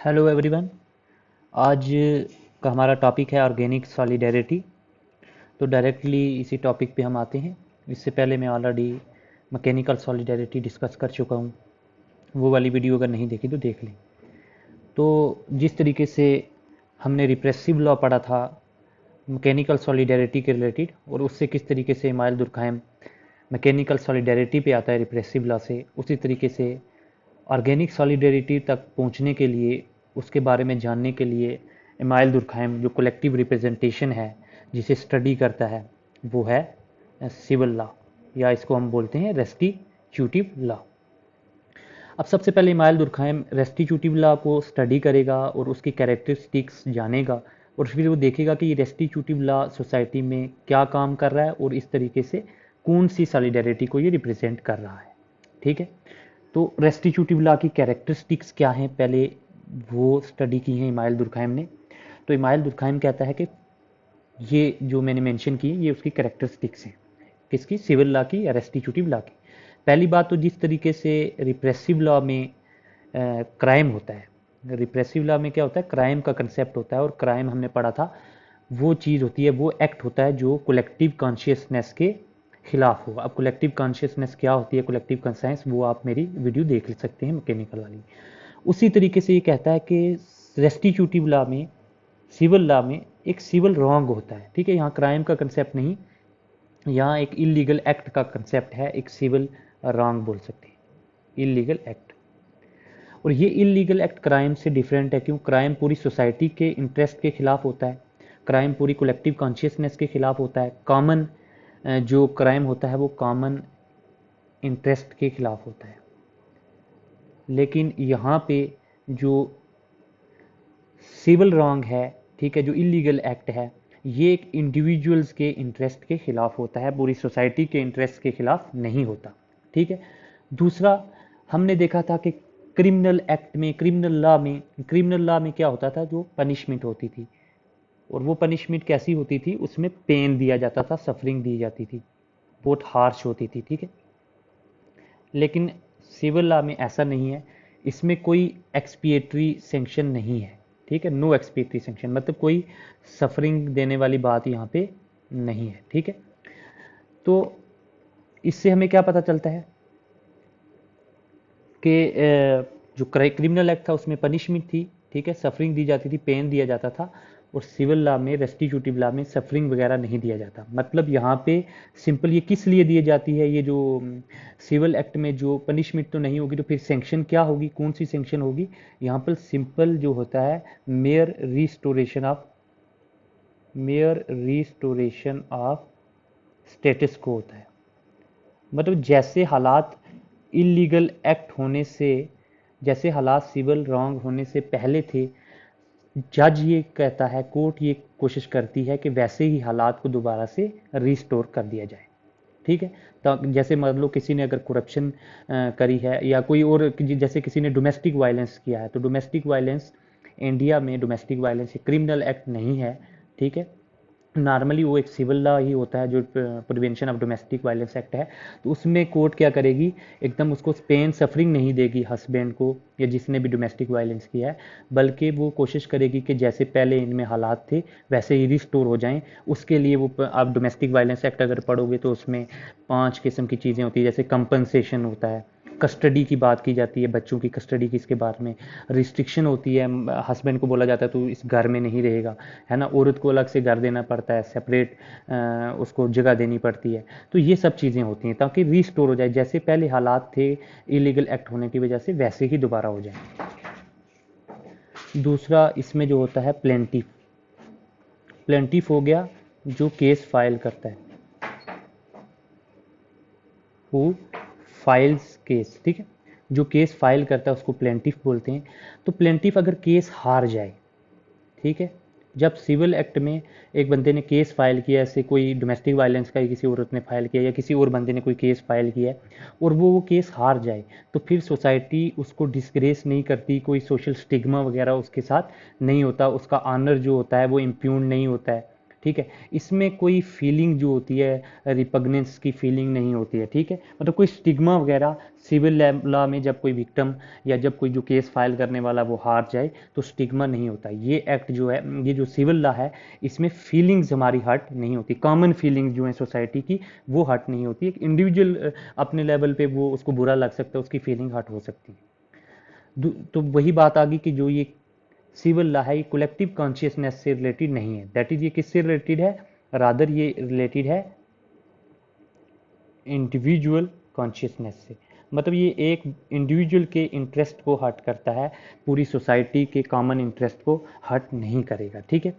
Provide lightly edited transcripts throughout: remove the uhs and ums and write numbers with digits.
Hello everyone. आज का हमारा टॉपिक है ऑर्गेनिक सॉलिडेरिटी। तो डायरेक्टली इसी टॉपिक पे हम आते हैं। इससे पहले मैं ऑलरेडी मैकेनिकल सॉलिडेरिटी डिस्कस कर चुका हूँ। वो वाली वीडियो अगर नहीं देखी तो देख लें। तो जिस तरीके से हमने रिप्रेसिव लॉ पढ़ा था मैकेनिकल सॉलिडेरिटी के रिलेटेड, और उससे किस तरीके से इमाइल दुर्कहेम मैकेनिकल सॉलिडेरिटी पे आता है रिप्रेसिव लॉ से, उसी तरीके से ऑर्गेनिक सॉलिडेरिटी तक पहुंचने के लिए, उसके बारे में जानने के लिए इमाइल दुर्कहेम जो कलेक्टिव रिप्रेजेंटेशन है जिसे स्टडी करता है वो है सिविल लॉ, या इसको हम बोलते हैं रेस्टिट्यूटिव लॉ। अब सबसे पहले इमाइल दुर्कहेम रेस्टिट्यूटिव लॉ को स्टडी करेगा और उसकी कैरेक्टरिस्टिक्स जानेगा, और फिर वो देखेगा कि ये रेस्टिट्यूटिव लॉ सोसाइटी में क्या काम कर रहा है और इस तरीके से कौन सी सॉलिडेरिटी को ये रिप्रेजेंट कर रहा है। ठीक है, तो रेस्टिट्यूटिव लॉ की कैरेक्टरिस्टिक्स क्या हैं पहले वो स्टडी की हैं इमाइल दुर्कहेम ने। तो इमाइल दुर्कहेम कहता है कि ये जो मैंने मेंशन की ये उसकी कैरेक्टरिस्टिक्स हैं, किसकी, सिविल लॉ की या रेस्टिट्यूटिव लॉ की। पहली बात तो जिस तरीके से रिप्रेसिव लॉ में क्राइम होता है, रिप्रेसिव लॉ में क्या होता है, क्राइम का कंसेप्ट होता है, और क्राइम हमने पढ़ा था वो चीज़ होती है, वो एक्ट होता है जो कलेक्टिव कॉन्शियसनेस के खिलाफ होगा। अब कलेक्टिव कॉन्शियसनेस क्या होती है, कलेक्टिव कंसाइंस, वो आप मेरी वीडियो देख सकते हैं मैकेनिकल वाली। उसी तरीके से ये कहता है कि रेस्टिट्यूटिव लॉ में, सिविल लॉ में एक सिविल रॉन्ग होता है। ठीक है, यहाँ क्राइम का कंसेप्ट नहीं, यहाँ एक इलीगल एक्ट का कंसेप्ट है, एक सिविल रॉन्ग बोल सकते हैं, इलीगल एक्ट। और ये इलीगल एक्ट क्राइम से डिफरेंट है। क्यों? क्राइम पूरी सोसाइटी के इंटरेस्ट के खिलाफ होता है, क्राइम पूरी कलेक्टिव कॉन्शियसनेस के खिलाफ होता है, कॉमन जो क्राइम होता है वो कॉमन इंटरेस्ट के खिलाफ होता है। लेकिन यहाँ पे जो सिविल रॉन्ग है, ठीक है, जो इलीगल एक्ट है, ये एक इंडिविजुअल्स के इंटरेस्ट के खिलाफ होता है, पूरी सोसाइटी के इंटरेस्ट के खिलाफ नहीं होता। ठीक है, दूसरा हमने देखा था कि क्रिमिनल एक्ट में, क्रिमिनल लॉ में क्या होता था, जो पनिशमेंट होती थी, और वो पनिशमेंट कैसी होती थी, उसमें पेन दिया जाता था, सफरिंग दी जाती थी, बहुत हार्श होती थी। ठीक है, लेकिन सिविल लॉ में ऐसा नहीं है, इसमें कोई एक्सपिएटरी सेंक्शन नहीं है। ठीक है, नो एक्सपिएटरी सेंक्शन, मतलब कोई सफरिंग देने वाली बात यहाँ पे नहीं है। ठीक है, तो इससे हमें क्या पता चलता है कि जो क्रिमिनल एक्ट था उसमें पनिशमेंट थी, ठीक है, सफरिंग दी जाती थी, पेन दिया जाता था, और सिविल लॉ में, रेस्टिट्यूटिव लॉ में सफरिंग वगैरह नहीं दिया जाता। मतलब यहाँ पे सिंपल ये किस लिए दी जाती है, ये जो सिविल एक्ट में जो पनिशमेंट तो नहीं होगी, तो फिर सेंक्शन क्या होगी, कौन सी सेंक्शन होगी, यहाँ पर सिंपल जो होता है मेयर रिस्टोरेशन ऑफ स्टेटस को होता है। मतलब जैसे हालात इलीगल एक्ट होने से, जैसे हालात सिविल रॉन्ग होने से पहले थे, जज ये कहता है, कोर्ट ये कोशिश करती है कि वैसे ही हालात को दोबारा से रिस्टोर कर दिया जाए। ठीक है, तो जैसे मान लो किसी ने अगर करप्शन करी है, या कोई और, जैसे किसी ने डोमेस्टिक वायलेंस किया है, तो डोमेस्टिक वायलेंस, इंडिया में डोमेस्टिक वायलेंस क्रिमिनल एक्ट नहीं है। ठीक है, नॉर्मली वो एक सिविल लॉ ही होता है, जो prevention of domestic violence act है। तो उसमें कोर्ट क्या करेगी, एकदम उसको पेन सफरिंग नहीं देगी हस्बैंड को या जिसने भी डोमेस्टिक वायलेंस किया है, बल्कि वो कोशिश करेगी कि जैसे पहले इनमें हालात थे वैसे ही रिस्टोर हो जाएं। उसके लिए वो, आप डोमेस्टिक वायलेंस एक्ट अगर पढ़ोगे तो उसमें 5 किस्म की चीज़ें होती है, जैसे कंपनसेशन होता है, कस्टडी की बात की जाती है, बच्चों की कस्टडी की, इसके बारे में रिस्ट्रिक्शन होती है, हस्बैंड को बोला जाता है तो इस घर में नहीं रहेगा, है ना, औरत को अलग से घर देना पड़ता है, सेपरेट उसको जगह देनी पड़ती है। तो ये सब चीज़ें होती हैं ताकि रिस्टोर हो जाए, जैसे पहले हालात थे इलीगल एक्ट होने की वजह से वैसे ही दोबारा हो जाए। दूसरा इसमें जो होता है प्लेंटिफ, प्लेंटिफ हो गया जो केस फाइल करता है, हु फाइल्स केस। ठीक है, जो केस फाइल करता है उसको प्लेंटिफ बोलते हैं। तो प्लेंटिफ अगर केस हार जाए, ठीक है, जब सिविल एक्ट में एक बंदे ने केस फाइल किया, ऐसे कोई डोमेस्टिक वायलेंस का किसी औरत ने फाइल किया या किसी और बंदे ने कोई केस फाइल किया और वो केस हार जाए, तो फिर सोसाइटी उसको डिस्ग्रेस नहीं करती, कोई सोशल स्टिग्मा वगैरह उसके साथ नहीं होता, उसका ऑनर जो होता है वो इम्प्यून नहीं होता है। ठीक है। इसमें कोई फीलिंग जो होती है रिपग्नेंस की फीलिंग नहीं होती है, ठीक है। मतलब कोई स्टिग्मा वगैरह सिविल लॉ में जब कोई विक्टिम या जब कोई जो केस फाइल करने वाला वो हार जाए तो स्टिग्मा नहीं होता। ये एक्ट जो है, ये जो सिविल लॉ है, इसमें फीलिंग्स हमारी हर्ट नहीं होती, कॉमन फीलिंग्स जो है सोसाइटी की वो हर्ट नहीं होती। एक इंडिविजुअल अपने लेवल पे वो उसको बुरा लग सकता है, उसकी फीलिंग हर्ट हो सकती है। तो वही बात आ गई कि जो ये सिविल लॉ है ये कलेक्टिव कॉन्शियसनेस से रिलेटेड नहीं है। दैट इज ये किससे रिलेटेड है, रादर ये रिलेटेड है इंडिविजुअल कॉन्शियसनेस से। मतलब ये एक इंडिविजुअल के इंटरेस्ट को हर्ट करता है, पूरी सोसाइटी के कॉमन इंटरेस्ट को हर्ट नहीं करेगा, ठीक है।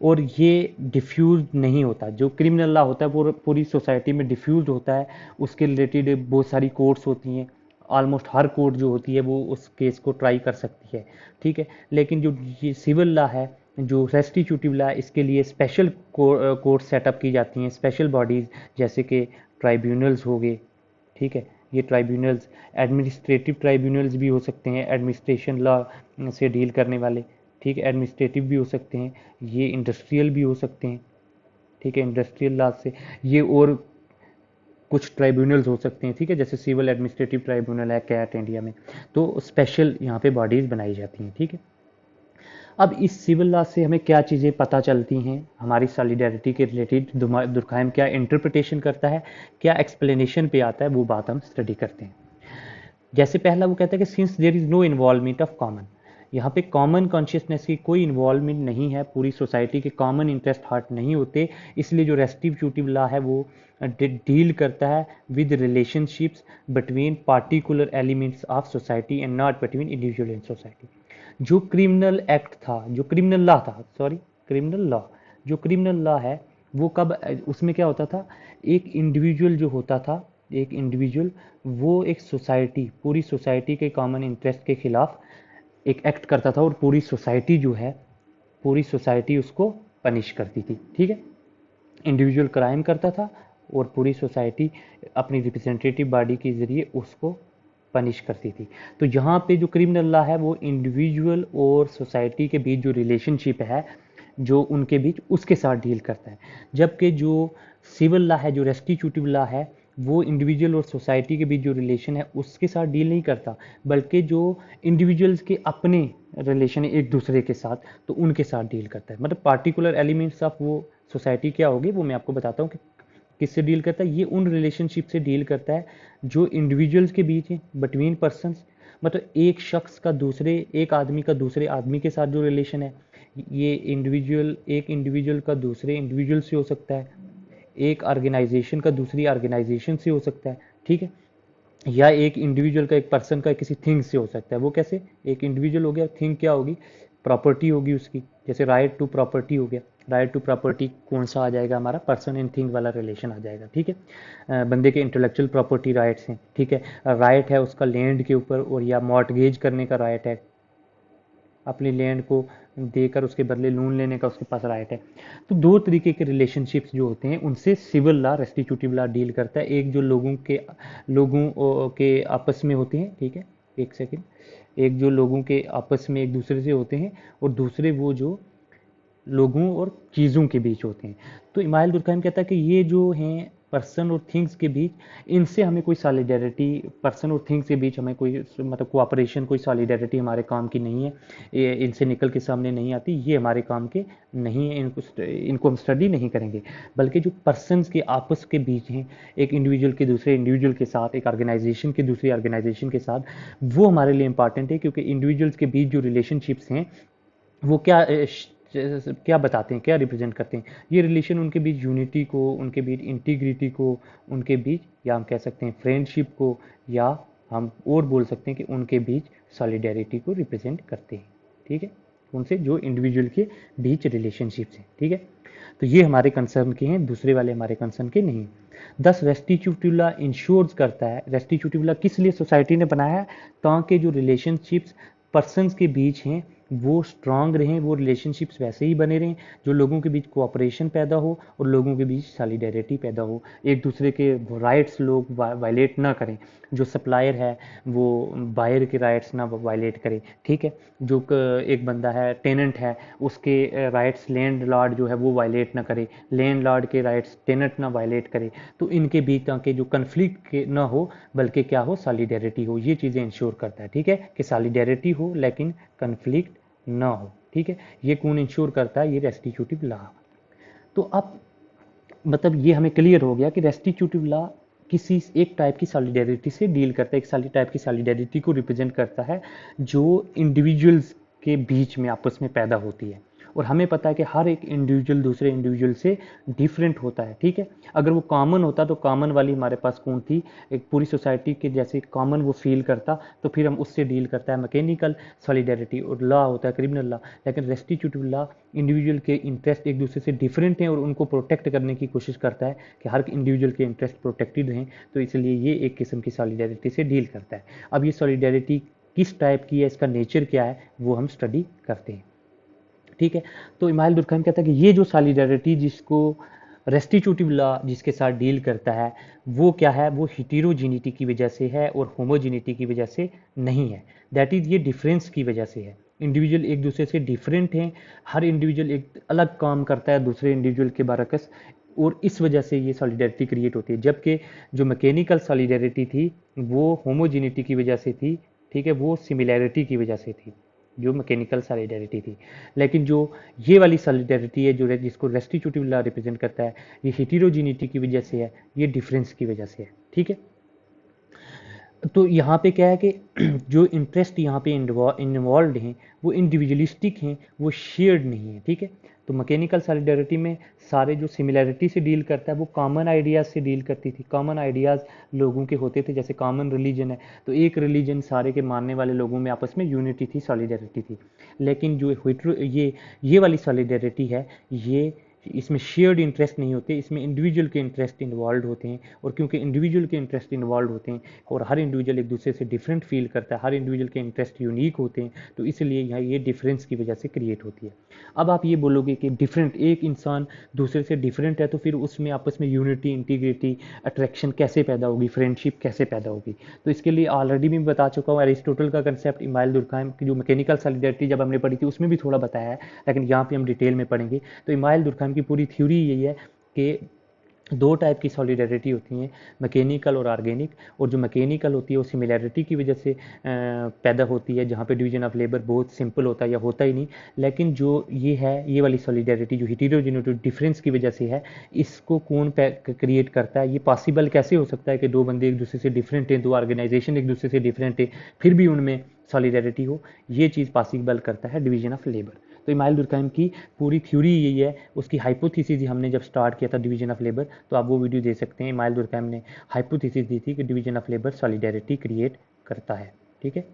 और ये डिफ्यूज नहीं होता। जो क्रिमिनल लॉ होता है वो पूरी सोसाइटी में डिफ्यूज होता है, उसके रिलेटेड बहुत सारी कोर्ट्स होती हैं, ऑलमोस्ट हर कोर्ट जो होती है वो उस केस को ट्राई कर सकती है, ठीक है। लेकिन जो ये सिविल लॉ है, जो रेस्टिट्यूटिव लॉ है, इसके लिए स्पेशल कोर्ट सेटअप की जाती हैं, स्पेशल बॉडीज़ जैसे कि ट्राइब्यूनल्स हो गए, ठीक है। ये ट्राइब्यूनल्स एडमिनिस्ट्रेटिव ट्राइब्यूनल्स भी हो सकते हैं, एडमिनिस्ट्रेशन लॉ से डील करने वाले, ठीक है। एडमिनिस्ट्रेटिव भी हो सकते हैं, ये इंडस्ट्रियल भी हो सकते हैं, ठीक है। इंडस्ट्रियल लॉ से ये और कुछ ट्राइब्यूनल्स हो सकते हैं, ठीक है, जैसे सिविल एडमिनिस्ट्रेटिव ट्राइब्यूनल है कैट इंडिया में। तो स्पेशल यहाँ पे बॉडीज़ बनाई जाती हैं, ठीक है। अब इस सिविल लॉ से हमें क्या चीज़ें पता चलती हैं हमारी सॉलिडेरिटी के रिलेटेड, दुर्कहेम क्या इंटरप्रिटेशन करता है, क्या एक्सप्लेनेशन पे आता है, वो बात हम स्टडी करते हैं। जैसे पहला वो कहता है कि since there is no involvement of common, यहाँ पे कॉमन कॉन्शियसनेस की कोई इन्वॉल्वमेंट नहीं है, पूरी सोसाइटी के कॉमन इंटरेस्ट हर्ट नहीं होते, इसलिए जो रेस्टिट्यूटिव लॉ है वो डील करता है with relationships between particular elements of society and not between individual in society. जो क्रिमिनल एक्ट था, जो क्रिमिनल लॉ था, सॉरी क्रिमिनल लॉ, जो क्रिमिनल लॉ है वो कब, उसमें क्या होता था, एक इंडिविजुअल जो होता था, एक इंडिविजुअल वो एक सोसाइटी, पूरी सोसाइटी के कॉमन इंटरेस्ट के खिलाफ एक एक्ट करता था और पूरी सोसाइटी जो है, पूरी सोसाइटी उसको पनिश करती थी, ठीक है। इंडिविजुअल क्राइम करता था और पूरी सोसाइटी अपनी रिप्रेजेंटेटिव बॉडी के जरिए उसको पनिश करती थी। तो यहाँ पे जो क्रिमिनल लॉ है वो इंडिविजुअल और सोसाइटी के बीच जो रिलेशनशिप है, जो उनके बीच, उसके साथ डील करता है। जबकि जो सिविल लॉ है, जो रेस्टिट्यूटिव लॉ है, वो इंडिविजुअल और सोसाइटी के बीच जो रिलेशन है उसके साथ डील नहीं करता, बल्कि जो इंडिविजुअल्स के अपने रिलेशन है एक दूसरे के साथ, तो उनके साथ डील करता है। मतलब पार्टिकुलर एलिमेंट्स ऑफ वो सोसाइटी क्या होगी वो मैं आपको बताता हूँ कि किससे डील करता है। ये उन रिलेशनशिप से डील करता है जो इंडिविजुअल्स के बीच है, बिटवीन पर्सनस। मतलब एक शख्स का दूसरे, एक आदमी का दूसरे आदमी के साथ जो रिलेशन है, ये इंडिविजुअल, एक इंडिविजुअल का दूसरे इंडिविजुअल से हो सकता है, एक ऑर्गेनाइजेशन का दूसरी ऑर्गेनाइजेशन से हो सकता है, ठीक है। या एक इंडिविजुअल का, एक पर्सन का किसी थिंग से हो सकता है। वो कैसे, एक इंडिविजुअल हो गया, थिंग क्या होगी, प्रॉपर्टी होगी उसकी, जैसे राइट टू प्रॉपर्टी हो गया। राइट टू प्रॉपर्टी कौन सा आ जाएगा, हमारा पर्सन एंड थिंग वाला रिलेशन आ जाएगा, ठीक है। बंदे के इंटेलेक्चुअल प्रॉपर्टी राइट्स हैं, ठीक है। राइट है उसका लैंड के ऊपर, और या मॉर्टगेज करने का राइट है, अपनी लैंड को देकर उसके बदले लोन लेने का उसके पास राइट है। तो दो तरीके के रिलेशनशिप्स जो होते हैं उनसे सिविल लॉ, रेस्टिट्यूटिव लॉ डील करता है। एक जो लोगों के आपस में होते हैं, ठीक है, एक सेकेंड, एक जो लोगों के आपस में एक दूसरे से होते हैं, और दूसरे वो जो लोगों और चीज़ों के बीच होते हैं। तो इमाइल दुर्कहेम कहता है कि ये जो हैं पर्सन और थिंग्स के बीच, इनसे हमें कोई सॉलिडेरिटी, पर्सन और थिंग्स के बीच हमें कोई मतलब कोऑपरेशन, कोई सॉलिडेरिटी हमारे काम की नहीं है, ये इनसे निकल के सामने नहीं आती, ये हमारे काम के नहीं है, इनको हम स्टडी नहीं करेंगे। बल्कि जो पर्सनस के आपस के बीच हैं, एक इंडिविजुअल के दूसरे इंडिविजुअल के साथ, एक ऑर्गेनाइजेशन के दूसरी ऑर्गेनाइजेशन के साथ, वो हमारे लिए इंपॉर्टेंट है, क्योंकि इंडिविजुअल्स के बीच जो रिलेशनशिप्स हैं वो क्या बताते हैं, क्या रिप्रेजेंट करते हैं। ये रिलेशन उनके बीच यूनिटी को, उनके बीच इंटीग्रिटी को, उनके बीच, या हम कह सकते हैं फ्रेंडशिप को, या हम और बोल सकते हैं कि उनके बीच सॉलिडेरिटी को रिप्रेजेंट करते हैं, ठीक है। उनसे जो इंडिविजुअल के बीच रिलेशनशिप्स हैं, ठीक है। तो ये हमारे कंसर्न के हैं, दूसरे वाले हमारे कंसर्न के नहीं। 10 रेस्टिट्यूटिव लॉ इंश्योर्स करता है, रेस्टिट्यूटिव लॉ किस लिए सोसाइटी ने बनाया है, ताकि जो रिलेशनशिप्स पर्सनस के बीच हैं वो स्ट्रांग रहें, वो रिलेशनशिप्स वैसे ही बने रहें जो लोगों के बीच कोऑपरेशन पैदा हो और लोगों के बीच सॉलिडेरिटी पैदा हो, एक दूसरे के राइट्स लोग वायलेट ना करें, जो सप्लायर है वो बायर के राइट्स ना वायलेट करे, ठीक है। जो एक बंदा है टेनेंट है, उसके राइट्स लैंड लॉर्ड जो है वो वायलेट ना करे, लैंड लॉर्ड के राइट्स टेनेंट ना वायलेट करे। तो इनके बीच ताकि जो कन्फ्लिक्ट के ना हो बल्कि क्या हो, सॉलिडेरिटी हो, ये चीज़ें इंश्योर करता है, ठीक है, कि सॉलिडेरिटी हो लेकिन कन्फ्लिक्ट ना हो, ठीक है। ये कौन इंश्योर करता है, ये रेस्टिट्यूटिव लॉ। तो अब मतलब ये हमें क्लियर हो गया कि रेस्टिट्यूटिव लॉ किसी एक टाइप की सॉलिडेरिटी से डील करता है, एक साली टाइप की सॉलिडेरिटी को रिप्रेजेंट करता है जो इंडिविजुअल्स के बीच में आपस में पैदा होती है। और हमें पता है कि हर एक इंडिविजुअल दूसरे इंडिविजुअल से डिफरेंट होता है, ठीक है। अगर वो कॉमन होता तो कॉमन वाली हमारे पास कौन थी, एक पूरी सोसाइटी के जैसे कॉमन वो फील करता, तो फिर हम उससे डील करता है मैकेनिकल सॉलिडेरिटी, और लॉ होता है क्रिमिनल लॉ। लेकिन रेस्टिट्यूटिव लॉ इंडिविजुअल के इंटरेस्ट एक दूसरे से डिफरेंट हैं और उनको प्रोटेक्ट करने की कोशिश करता है कि हर इंडिविजुअल के इंटरेस्ट प्रोटेक्टेड रहें, तो इसलिए ये एक किस्म की सॉलिडेरिटी से डील करता है। अब ये सॉलिडेरिटी किस टाइप की है, इसका नेचर क्या है, वो हम स्टडी करते हैं, ठीक है। तो इमाइल दुर्कheim कहता है कि ये जो सॉलिडेरिटी जिसको रेस्टिट्यूटिव लॉ जिसके साथ डील करता है वो क्या है, वो हिटेरोजिनिटी की वजह से है और होमोजिनिटी की वजह से नहीं है। दैट इज ये डिफरेंस की वजह से है, इंडिविजुअल एक दूसरे से डिफरेंट हैं, हर इंडिविजुअल एक अलग काम करता है दूसरे इंडिविजुअल के बरकस, और इस वजह से ये सॉलिडेरिटी क्रिएट होती है। जबकि जो मैकेनिकल सॉलिडेरिटी थी वो होमोजिनिटी की वजह से थी, ठीक है, वो सिमिलैरिटी की वजह से थी, जो मैकेनिकल सॉलिडेरिटी थी। लेकिन जो ये वाली सॉलिडेरिटी है जो जिसको रेस्टिट्यूटिव लॉ रिप्रेजेंट करता है, ये हिटेरोजिनिटी की वजह से है, ये डिफरेंस की वजह से है, ठीक है। तो यहाँ पे क्या है कि जो इंटरेस्ट यहाँ पे इन्वॉल्व हैं वो इंडिविजुअलिस्टिक हैं, वो शेयर्ड नहीं है, ठीक है। तो मैकेनिकल सॉलिडेरिटी में सारे जो सिमिलैरिटी से डील करता है वो कॉमन आइडियाज़ से डील करती थी, कॉमन आइडियाज़ लोगों के होते थे, जैसे कॉमन रिलीजन है तो एक रिलीजन सारे के मानने वाले लोगों में आपस में यूनिटी थी, सॉलिडेरिटी थी। लेकिन जो ये वाली सॉलिडेरिटी है, ये इसमें शेयर्ड इंटरेस्ट नहीं होते, इसमें इंडिविजुअल के इंटरेस्ट इन्वॉल्व होते हैं, और क्योंकि इंडिविजुअल के इंटरेस्ट इन्वॉल्व होते हैं और हर इंडिविजुअल एक दूसरे से डिफरेंट फील करता है, हर इंडिविजुअल के इंटरेस्ट यूनिक होते हैं, तो इसलिए यहाँ ये डिफरेंस की वजह से क्रिएट होती है। अब आप ये बोलोगे कि डिफरेंट, एक इंसान दूसरे से डिफरेंट है तो फिर उसमें आपस में यूनिटी, इंटीग्रिटी, अट्रैक्शन कैसे पैदा होगी, फ्रेंडशिप कैसे पैदा होगी। तो इसके लिए ऑलरेडी मैं बता चुका हूँ, एरिस्टोटल का कंसेप्ट, इमाइल दुर्कheim की जो मैकेनिकल सॉलिडेरिटी जब हमने पढ़ी थी उसमें भी थोड़ा बताया है, लेकिन यहाँ पे हम डिटेल में पढ़ेंगे। तो इमाइल दुर्कheim की पूरी थ्योरी यही है कि दो टाइप की सॉलिडेरिटी होती हैं, मैकेनिकल और ऑर्गेनिक। और जो मैकेनिकल होती है वो सिमिलैरिटी की वजह से पैदा होती है, जहाँ पे डिवीजन ऑफ लेबर बहुत सिंपल होता है या होता ही नहीं। लेकिन जो ये है, ये वाली सॉलिडेरिटी जो हिटेरोजेनिटी डिफरेंस की वजह से है, इसको कौन क्रिएट करता है, ये पॉसिबल कैसे हो सकता है कि दो बंदे एक दूसरे से डिफरेंट हैं, दो ऑर्गेनाइजेशन एक दूसरे से डिफरेंट है, फिर भी उनमें सॉलिडेरिटी हो, ये चीज़ पॉसिबल करता है डिवीजन ऑफ लेबर। तो इमाइल दुर्कheim की पूरी थ्योरी यही है, उसकी हाइपोथेसिस हमने जब स्टार्ट किया था डिवीजन ऑफ लेबर, तो आप वो वीडियो दे सकते हैं। इमाइल दुर्कheim ने हाइपोथेसिस दी थी कि division of labour solidarity create करता है, ठीक है।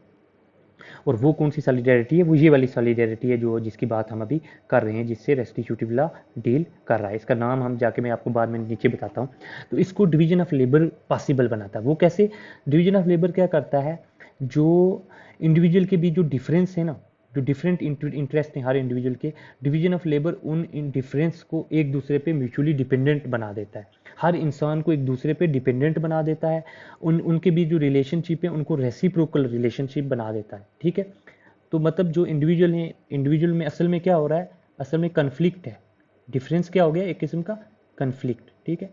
और वो कौन सी सॉलिडेरिटी है, वो ये वाली सॉलिडेरिटी है जो जिसकी बात हम अभी कर रहे हैं, जिससे रेस्टिट्यूटिव लॉ डील कर रहा है। इसका नाम हम जाके मैं आपको बाद में नीचे बताता हूँ। तो इसको डिवीजन ऑफ लेबर पॉसिबल बनाता है। वो कैसे, डिवीजन ऑफ लेबर क्या करता है, जो इंडिविजुअल के बीच जो डिफरेंस है ना, जो डिफरेंट इंटरेस्ट हैं हर इंडिविजुअल के, डिवीजन ऑफ लेबर उन डिफरेंस को एक दूसरे पे म्यूचुअली डिपेंडेंट बना देता है, हर इंसान को एक दूसरे पे डिपेंडेंट बना देता है, उनके बीच जो रिलेशनशिप है उनको रेसिप्रोकल रिलेशनशिप बना देता है, ठीक है। तो मतलब जो इंडिविजुअल है, इंडिविजुअल में असल में क्या हो रहा है, असल में कन्फ्लिक्ट है, डिफरेंस क्या हो गया, एक किस्म का कन्फ्लिक्ट, ठीक है,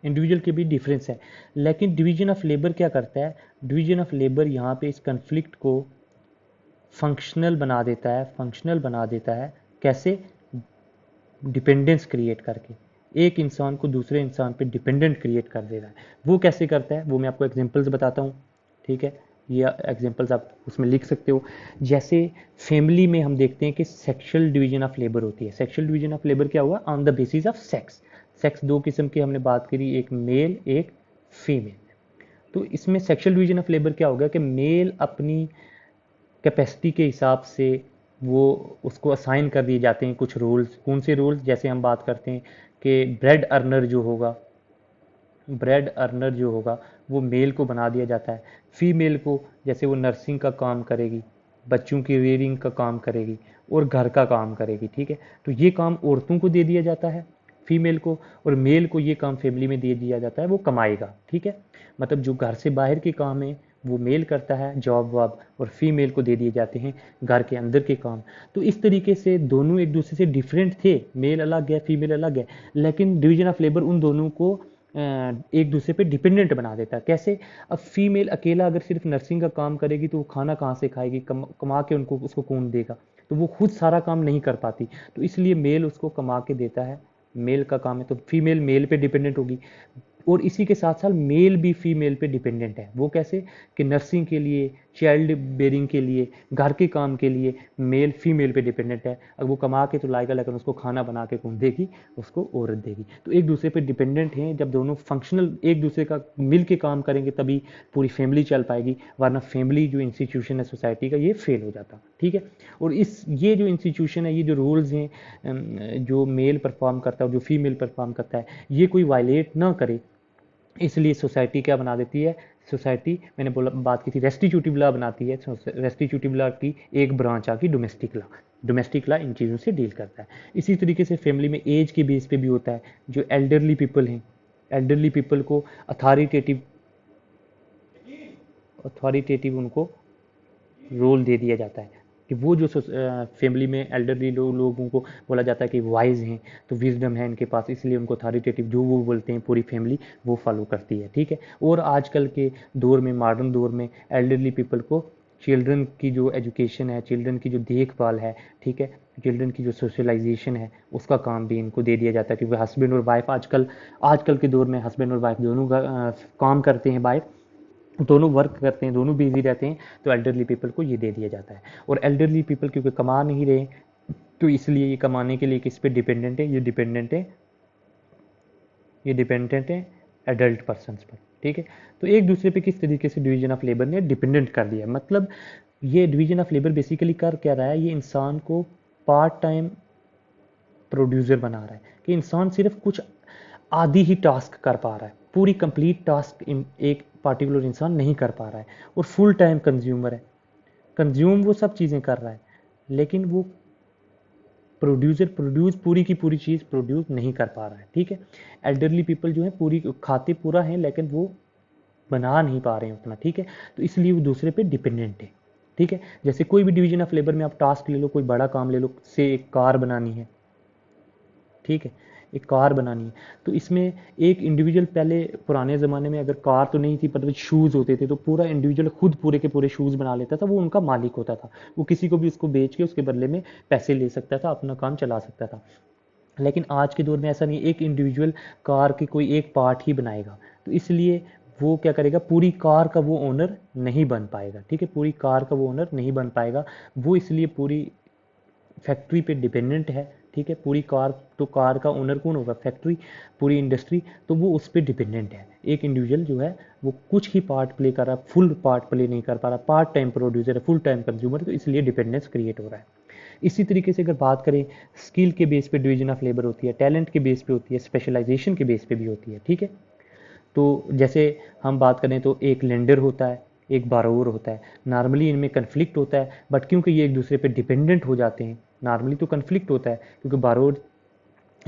इंडिविजुअल के बीच डिफरेंस है। लेकिन डिवीजन ऑफ लेबर क्या करता है, डिवीजन ऑफ लेबर यहाँ पे इस कन्फ्लिक्ट को फंक्शनल बना देता है, फंक्शनल बना देता है कैसे, डिपेंडेंस क्रिएट करके, एक इंसान को दूसरे इंसान पे डिपेंडेंट क्रिएट कर दे रहा है। वो कैसे करता है, वो मैं आपको एग्जांपल्स बताता हूँ, ठीक है। ये एग्जांपल्स आप उसमें लिख सकते हो। जैसे फैमिली में हम देखते हैं कि सेक्सुअल डिवीजन ऑफ लेबर होती है। सेक्सुअल डिवीजन ऑफ लेबर क्या हुआ, on the basis of sex. Sex दो किस्म की हमने बात करी, एक मेल एक फीमेल। तो इसमें सेक्सुअल डिवीजन ऑफ लेबर क्या हो गया कि मेल अपनी कैपेसिटी के हिसाब से वो उसको असाइन कर दिए जाते हैं कुछ रूल्स। कौन से रूल्स, जैसे हम बात करते हैं कि ब्रेड अर्नर जो होगा, ब्रेड अर्नर जो होगा वो मेल को बना दिया जाता है, फीमेल को जैसे वो नर्सिंग का काम करेगी, बच्चों की रियरिंग का काम करेगी और घर का काम करेगी, ठीक है। तो ये काम औरतों को दे दिया जाता है, फीमेल को, और मेल को ये काम फैमिली में दे दिया जाता है, वो कमाएगा, ठीक है। मतलब जो घर से बाहर के काम है वो मेल करता है, जॉब वॉब, और फीमेल को दे दिए जाते हैं घर के अंदर के काम। तो इस तरीके से दोनों एक दूसरे से डिफरेंट थे, मेल अलग है फीमेल अलग है, लेकिन डिवीजन ऑफ लेबर उन दोनों को एक दूसरे पे डिपेंडेंट बना देता है। कैसे? अब फीमेल अकेला अगर सिर्फ नर्सिंग का काम करेगी तो वो खाना कहाँ से खाएगी, कमा के उनको उसको कौन देगा? तो वो खुद सारा काम नहीं कर पाती, तो इसलिए मेल उसको कमा के देता है, मेल का काम है, तो फीमेल मेल पे डिपेंडेंट होगी। और इसी के साथ साथ मेल भी फीमेल पे डिपेंडेंट है। वो कैसे? कि नर्सिंग के लिए, चाइल्ड बेरिंग के लिए, घर के काम के लिए मेल फीमेल पे डिपेंडेंट है। अगर वो कमा के तो लाएगा, लेकिन उसको खाना बना के कौन देगी? उसको औरत देगी। तो एक दूसरे पे डिपेंडेंट हैं। जब दोनों फंक्शनल एक दूसरे का मिल के काम करेंगे तभी पूरी फैमिली चल पाएगी, वरना फैमिली जो इंस्टीट्यूशन है सोसाइटी का, ये फेल हो जाता, ठीक है। और इस ये जो इंस्टीट्यूशन है, ये जो रूल्स हैं, जो मेल परफॉर्म करता है और जो फीमेल परफॉर्म करता है, ये कोई वायलेट ना करे, इसलिए सोसाइटी क्या बना देती है? सोसाइटी, मैंने बोला बात की थी, रेस्टिट्यूटिव लॉ बनाती है। रेस्टिट्यूटिव लॉ की एक ब्रांच आ गई domestic law. Domestic law in चीज़ों से डील करता है। इसी तरीके से फैमिली में एज के बेस पे भी होता है। जो एल्डरली पीपल हैं, एल्डरली पीपल को अथॉरिटेटिव अथॉरिटेटिव उनको रोल दे दिया जाता है कि वो जो फैमिली में एल्डरली लोगों को बोला जाता है कि वाइज हैं, तो विजडम है इनके पास, इसलिए उनको अथॉरिटेटिव जो वो बोलते हैं पूरी फैमिली वो फॉलो करती है, ठीक है। और आजकल के दौर में, मॉडर्न दौर में, एल्डरली पीपल को चिल्ड्रन की जो एजुकेशन है, चिल्ड्रन की जो देखभाल है, ठीक है, चिल्ड्रन की जो सोशलाइजेशन है, उसका काम भी इनको दे दिया जाता है। क्योंकि हस्बैंड और वाइफ आजकल आजकल के दौर में हस्बैंड और वाइफ दोनों का काम करते हैं, बाहर दोनों वर्क करते हैं, दोनों बिजी रहते हैं, तो एल्डरली पीपल को ये दे दिया जाता है। और एल्डरली पीपल क्योंकि कमा नहीं रहे, तो इसलिए ये कमाने के लिए किस पे डिपेंडेंट है? ये डिपेंडेंट है एडल्ट पर्सनस पर, ठीक है। तो एक दूसरे पे किस तरीके से डिवीजन ऑफ लेबर ने डिपेंडेंट कर दिया, मतलब ये डिवीजन ऑफ लेबर बेसिकली कर क्या रहा है? ये इंसान को पार्ट टाइम प्रोड्यूसर बना रहा है, कि इंसान सिर्फ कुछ आधी ही टास्क कर पा रहा है, पूरी कंप्लीट टास्क एक पार्टिकुलर इंसान नहीं कर पा रहा है, और फुल टाइम कंज्यूमर है। कंज्यूम वो सब चीज़ें कर रहा है, लेकिन वो प्रोड्यूस पूरी की पूरी चीज़ प्रोड्यूस नहीं कर पा रहा है, ठीक है। एल्डरली पीपल जो है पूरी खाते पूरा है, लेकिन वो बना नहीं पा रहे हैं उतना, ठीक है। तो इसलिए वो दूसरे पे डिपेंडेंट है, ठीक है। जैसे कोई भी डिवीजन ऑफ लेबर में आप टास्क ले लो, कोई बड़ा काम ले लो, से एक कार बनानी है, ठीक है, एक कार बनानी है, तो इसमें एक इंडिविजुअल, पहले पुराने ज़माने में अगर कार तो नहीं थी पर शूज़ होते थे, तो पूरा इंडिविजुअल खुद पूरे के पूरे शूज़ बना लेता था, वो उनका मालिक होता था। वो किसी को भी उसको बेच के उसके बदले में पैसे ले सकता था, अपना काम चला सकता था। लेकिन आज के दौर में ऐसा नहीं, एक इंडिविजुअल कार की कोई एक पार्ट ही बनाएगा, तो इसलिए वो क्या करेगा? पूरी कार का वो ओनर नहीं बन पाएगा, ठीक है, पूरी कार का वो ओनर नहीं बन पाएगा। वो इसलिए पूरी फैक्ट्री पे डिपेंडेंट है, ठीक है। पूरी कार, तो कार का ओनर कौन होगा? फैक्ट्री, पूरी इंडस्ट्री, तो वो उस पर डिपेंडेंट है। एक इंडिविजुअल जो है वो कुछ ही पार्ट प्ले कर रहा है, फुल पार्ट प्ले नहीं कर पा रहा, पार्ट टाइम प्रोड्यूसर है, फुल टाइम कंज्यूमर, तो इसलिए डिपेंडेंस क्रिएट हो रहा है। इसी तरीके से अगर बात करें, स्किल के बेस पे डिवीजन ऑफ लेबर होती है, टैलेंट के बेस पे होती है, स्पेशलाइजेशन के बेस पे भी होती है, ठीक है। तो जैसे हम बात करें तो एक लेंडर होता है, एक बारोवर होता है। नॉर्मली इनमें कन्फ्लिक्ट होता है, बट क्योंकि ये एक दूसरे पे डिपेंडेंट हो जाते हैं, नॉर्मली तो कन्फ्लिक्ट होता है, क्योंकि बारोवर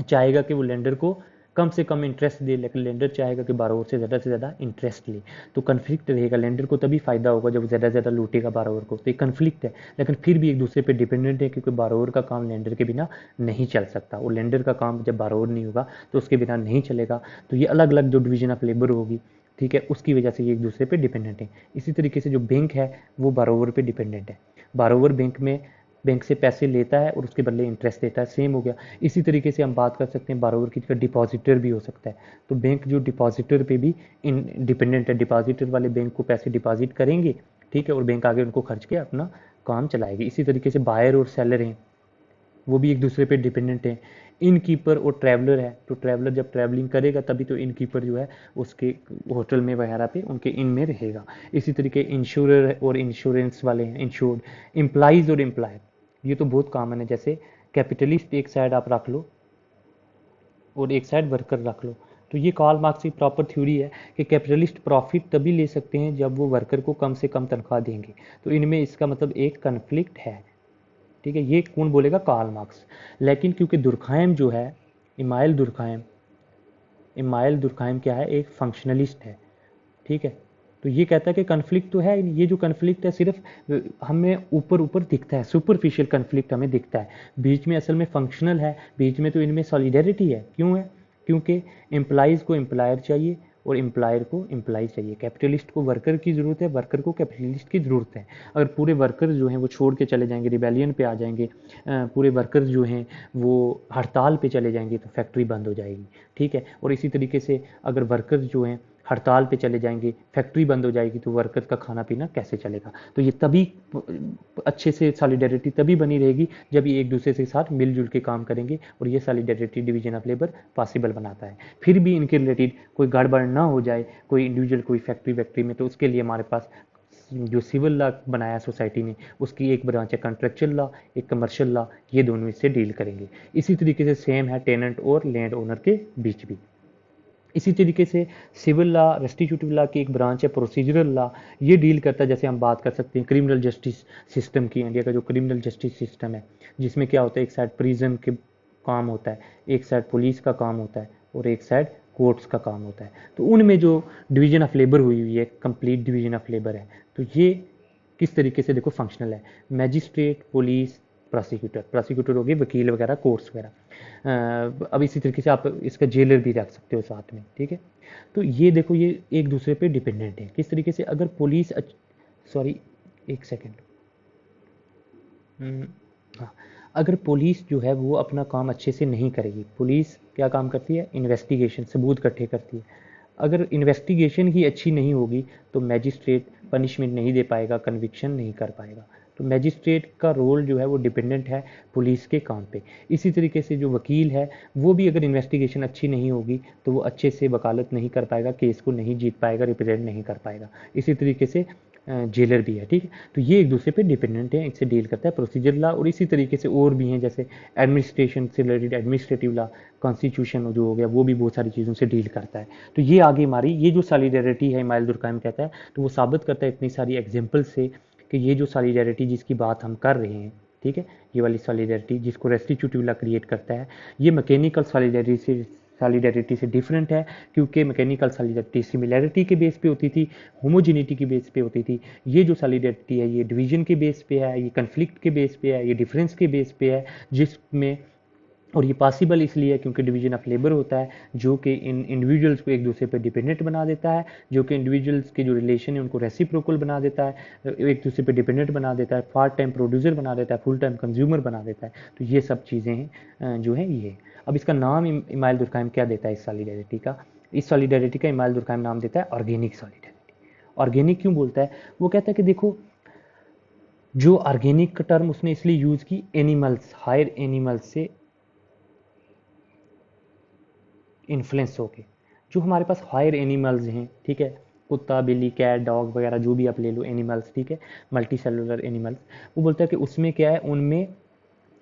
चाहेगा कि वो लेंडर को कम से कम इंटरेस्ट दे, लेकिन लेंडर चाहेगा कि बारोवर से ज़्यादा इंटरेस्ट ले, तो कन्फ्लिक्ट रहेगा। लेंडर को तभी फायदा होगा जब ज़्यादा से ज़्यादा लूटेगा बारोवर को, तो एक कन्फ्लिक्ट है। लेकिन फिर भी एक दूसरे पे डिपेंडेंट है, क्योंकि बारोवर का काम लेंडर के बिना नहीं चल सकता, और लेंडर का काम जब बारोवर नहीं होगा तो उसके बिना नहीं चलेगा। तो ये अलग अलग जो डिवीजन ऑफ लेबर होगी, ठीक है, उसकी वजह से ये एक दूसरे पे डिपेंडेंट है। इसी तरीके से जो बैंक है वो बारोवर पे डिपेंडेंट है। बारोवर बैंक से पैसे लेता है और उसके बदले इंटरेस्ट देता है, सेम हो गया। इसी तरीके से हम बात कर सकते हैं बारोवर की जगह डिपॉजिटर भी हो सकता है। तो बैंक जो डिपॉजिटर पे भी इन डिपेंडेंट है, डिपॉजिटर वाले बैंक को पैसे डिपॉजिट करेंगे, ठीक है, और बैंक आगे उनको खर्च के अपना काम चलाएगी। इसी तरीके से बायर और सेलर हैं, वो भी एक दूसरे पे डिपेंडेंट हैं। इन कीपर और ट्रैवलर है, तो ट्रैवलर जब ट्रैवलिंग करेगा तभी तो इन कीपर जो है उसके होटल में वगैरह पे उनके इन में रहेगा। इसी तरीके इंश्योरर और इंश्योरेंस वाले हैं, इंश्योर्ड। एम्प्लॉइज और एम्प्लॉयर, ये तो बहुत कॉमन है। जैसे कैपिटलिस्ट एक साइड आप रख लो और एक साइड वर्कर रख लो, तो ये कार्ल मार्क्स की प्रॉपर थ्योरी है कि कैपिटलिस्ट प्रॉफिट तभी ले सकते हैं जब वो वर्कर को कम से कम तनख्वाह देंगे। तो इनमें इसका मतलब एक कन्फ्लिक्ट है, ठीक है। ये कौन बोलेगा? Karl Marx. लेकिन क्योंकि दुर्खाइम जो है, इमाइल दुर्खाइम, इमाइल दुर्खाइम क्या है? एक फंक्शनलिस्ट है, ठीक है। तो ये कहता है कि कन्फ्लिक्ट तो है, ये जो कन्फ्लिक्ट है सिर्फ हमें ऊपर ऊपर दिखता है, सुपरफिशियल कन्फ्लिक्ट हमें दिखता है, बीच में असल में फंक्शनल है, बीच में तो इनमें सॉलिडेरिटी है। क्यों है? क्योंकि एम्प्लॉइज को एम्प्लॉयर चाहिए और एम्प्लॉयर को एम्प्लॉय चाहिए। कैपिटलिस्ट को वर्कर की ज़रूरत है, वर्कर को कैपिटलिस्ट की ज़रूरत है। अगर पूरे वर्कर जो हैं वो छोड़ के चले जाएंगे, रिबेलियन पे आ जाएंगे, पूरे वर्कर जो हैं वो हड़ताल पे चले जाएंगे, तो फैक्ट्री बंद हो जाएगी, ठीक है। और इसी तरीके से अगर वर्कर्स जो हैं हड़ताल पे चले जाएंगे, फैक्ट्री बंद हो जाएगी, तो वर्कर्स का खाना पीना कैसे चलेगा? तो ये तभी अच्छे से सॉलिडेरिटी तभी बनी रहेगी जब ये एक दूसरे के साथ मिलजुल के काम करेंगे, और ये solidarity division of labour possible बनाता है। फिर भी इनके रिलेटेड कोई गड़बड़ ना हो जाए, कोई इंडिविजुअल कोई फैक्ट्री में, तो उसके लिए हमारे पास जो सिविल लॉ बनाया सोसाइटी ने, उसकी एक ब्रांच है कॉन्ट्रेक्चुअल लॉ, एक कमर्शियल लॉ, ये दोनों इससे डील करेंगे। इसी तरीके से सेम है टेनेंट और लैंड ओनर के बीच भी। इसी तरीके से सिविल लॉ, रेस्टिट्यूटिव लॉ की एक ब्रांच है प्रोसीजरल लॉ, ये डील करता है, जैसे हम बात कर सकते हैं क्रिमिनल जस्टिस सिस्टम की। इंडिया का जो क्रिमिनल जस्टिस सिस्टम है, जिसमें क्या होता है, एक साइड प्रिजन के काम होता है, एक साइड पुलिस का काम होता है, और एक साइड कोर्ट्स का काम होता है। तो उनमें जो डिवीजन ऑफ लेबर हुई हुई है, कंप्लीट डिवीजन ऑफ लेबर है, तो ये किस तरीके से देखो फंक्शनल है। मैजिस्ट्रेट, पुलिस, प्रोसिक्यूटर हो गए, वकील वगैरह, कोर्ट्स वगैरह। अब इसी तरीके से आप इसका जेलर भी रख सकते हो साथ में, ठीक है। तो ये देखो, ये एक दूसरे पे डिपेंडेंट है। किस तरीके से? अगर पुलिस, सॉरी एक सेकेंड, हाँ, अगर पुलिस जो है वो अपना काम अच्छे से नहीं करेगी, पुलिस क्या काम करती है? इन्वेस्टिगेशन, सबूत इकट्ठे करती है। अगर इन्वेस्टिगेशन ही अच्छी नहीं होगी तो मैजिस्ट्रेट पनिशमेंट नहीं दे पाएगा, कन्विक्शन नहीं कर पाएगा। तो मैजिस्ट्रेट का रोल जो है वो डिपेंडेंट है पुलिस के काम पे। इसी तरीके से जो वकील है, वो भी अगर इन्वेस्टिगेशन अच्छी नहीं होगी तो वो अच्छे से वकालत नहीं कर पाएगा, केस को नहीं जीत पाएगा, रिप्रेजेंट नहीं कर पाएगा। इसी तरीके से जेलर भी है, ठीक है। तो ये एक दूसरे पे डिपेंडेंट है, इससे डील करता है प्रोसीजर लॉ। और इसी तरीके से और भी हैं, जैसे एडमिनिस्ट्रेशन से रिलेटेड एडमिनिस्ट्रेटिव लॉ, कॉन्स्टिट्यूशन जो हो गया, वो भी बहुत सारी चीज़ों से डील करता है। तो ये आगे हमारी ये जो सॉलिडेरिटी है, इमाइल दुर्कheim कहता है, तो वो साबित करता है इतनी सारी एग्जाम्पल से कि ये जो सॉलिडेरिटी जिसकी बात हम कर रहे हैं, ठीक है, ये वाली सॉलिडेरिटी जिसको रेस्टिट्यूटिव लॉ क्रिएट करता है, ये मैकेनिकल सॉलिडेरिटी से डिफरेंट है। क्योंकि मैकेनिकल सॉलिडेरिटी सिमिलैरिटी के बेस पे होती थी, होमोजिनिटी के बेस पे होती थी। ये जो सॉलिडेरिटी है, ये डिवीजन के बेस पे है, ये कन्फ्लिक्ट के बेस पे है, ये डिफरेंस के बेस पे है, जिसमें, और ये पॉसिबल इसलिए है क्योंकि डिवीजन ऑफ लेबर होता है, जो कि इन इंडिविजुअल्स को एक दूसरे पर डिपेंडेंट बना देता है, जो कि इंडिविजुअल्स के जो रिलेशन है उनको रेसिप्रोकल बना देता है, एक दूसरे पर डिपेंडेंट बना देता है, पार्ट टाइम प्रोड्यूसर बना देता है, फुल टाइम कंज्यूमर बना देता है। तो ये सब चीज़ें हैं जो हैं ये। अब इसका नाम इमाइल दुर्कheim क्या देता है इस सॉलिडेरिटी का? इस सॉलिडेरिटी का इमाइल दुर्कheim नाम देता है ऑर्गेनिक सॉलिडेरिटी। ऑर्गेनिक क्यों बोलता है? वो कहता है कि देखो, जो ऑर्गेनिक का टर्म उसने इसलिए यूज़ की, एनिमल्स, हायर एनिमल्स से इन्फ्लुएंस होके, जो हमारे पास हायर एनिमल्स हैं, ठीक है, कुत्ता, बिल्ली, कैट, डॉग वगैरह जो भी आप ले लो एनिमल्स, ठीक है, मल्टी सेलुलर एनिमल्स, वो बोलता है कि उसमें क्या है, उनमें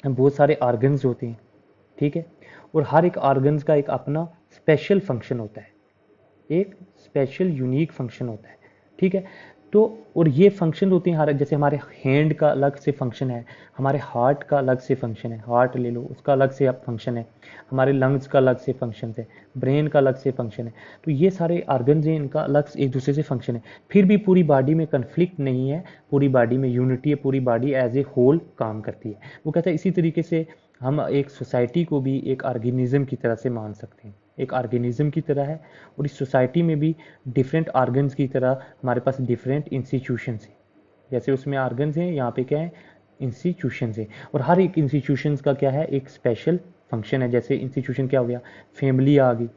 बहुत सारे ऑर्गन्स होते हैं, ठीक है, और हर एक ऑर्गन्स का एक अपना स्पेशल फंक्शन होता है, एक स्पेशल यूनिक फंक्शन होता है, ठीक है। तो और ये फंक्शन होते हैं हर, जैसे हमारे हैंड का अलग से फंक्शन है, हमारे हार्ट का अलग से फंक्शन है, हार्ट ले लो उसका अलग से फंक्शन है, हमारे लंग्स का अलग से फंक्शन है, ब्रेन का अलग से फंक्शन है। तो ये सारे ऑर्गन्स हैं, इनका अलग एक दूसरे से फंक्शन है। फिर भी पूरी बॉडी में कन्फ्लिक्ट नहीं है, पूरी बॉडी में यूनिटी है, पूरी बॉडी एज ए होल काम करती है। वो कहता है इसी तरीके से हम एक सोसाइटी को भी एक ऑर्गेनिज्म की तरह से मान सकते हैं, एक ऑर्गेनिज्म की तरह है, और इस सोसाइटी में भी डिफरेंट ऑर्गन्स की तरह हमारे पास डिफरेंट इंस्टीट्यूशंस हैं। जैसे उसमें ऑर्गन्स हैं, यहाँ पे क्या है, इंस्टीट्यूशंस हैं, और हर एक इंस्टीट्यूशंस का क्या है, एक स्पेशल फंक्शन है। जैसे इंस्टीट्यूशन क्या हो गया, फैमिली आ गई,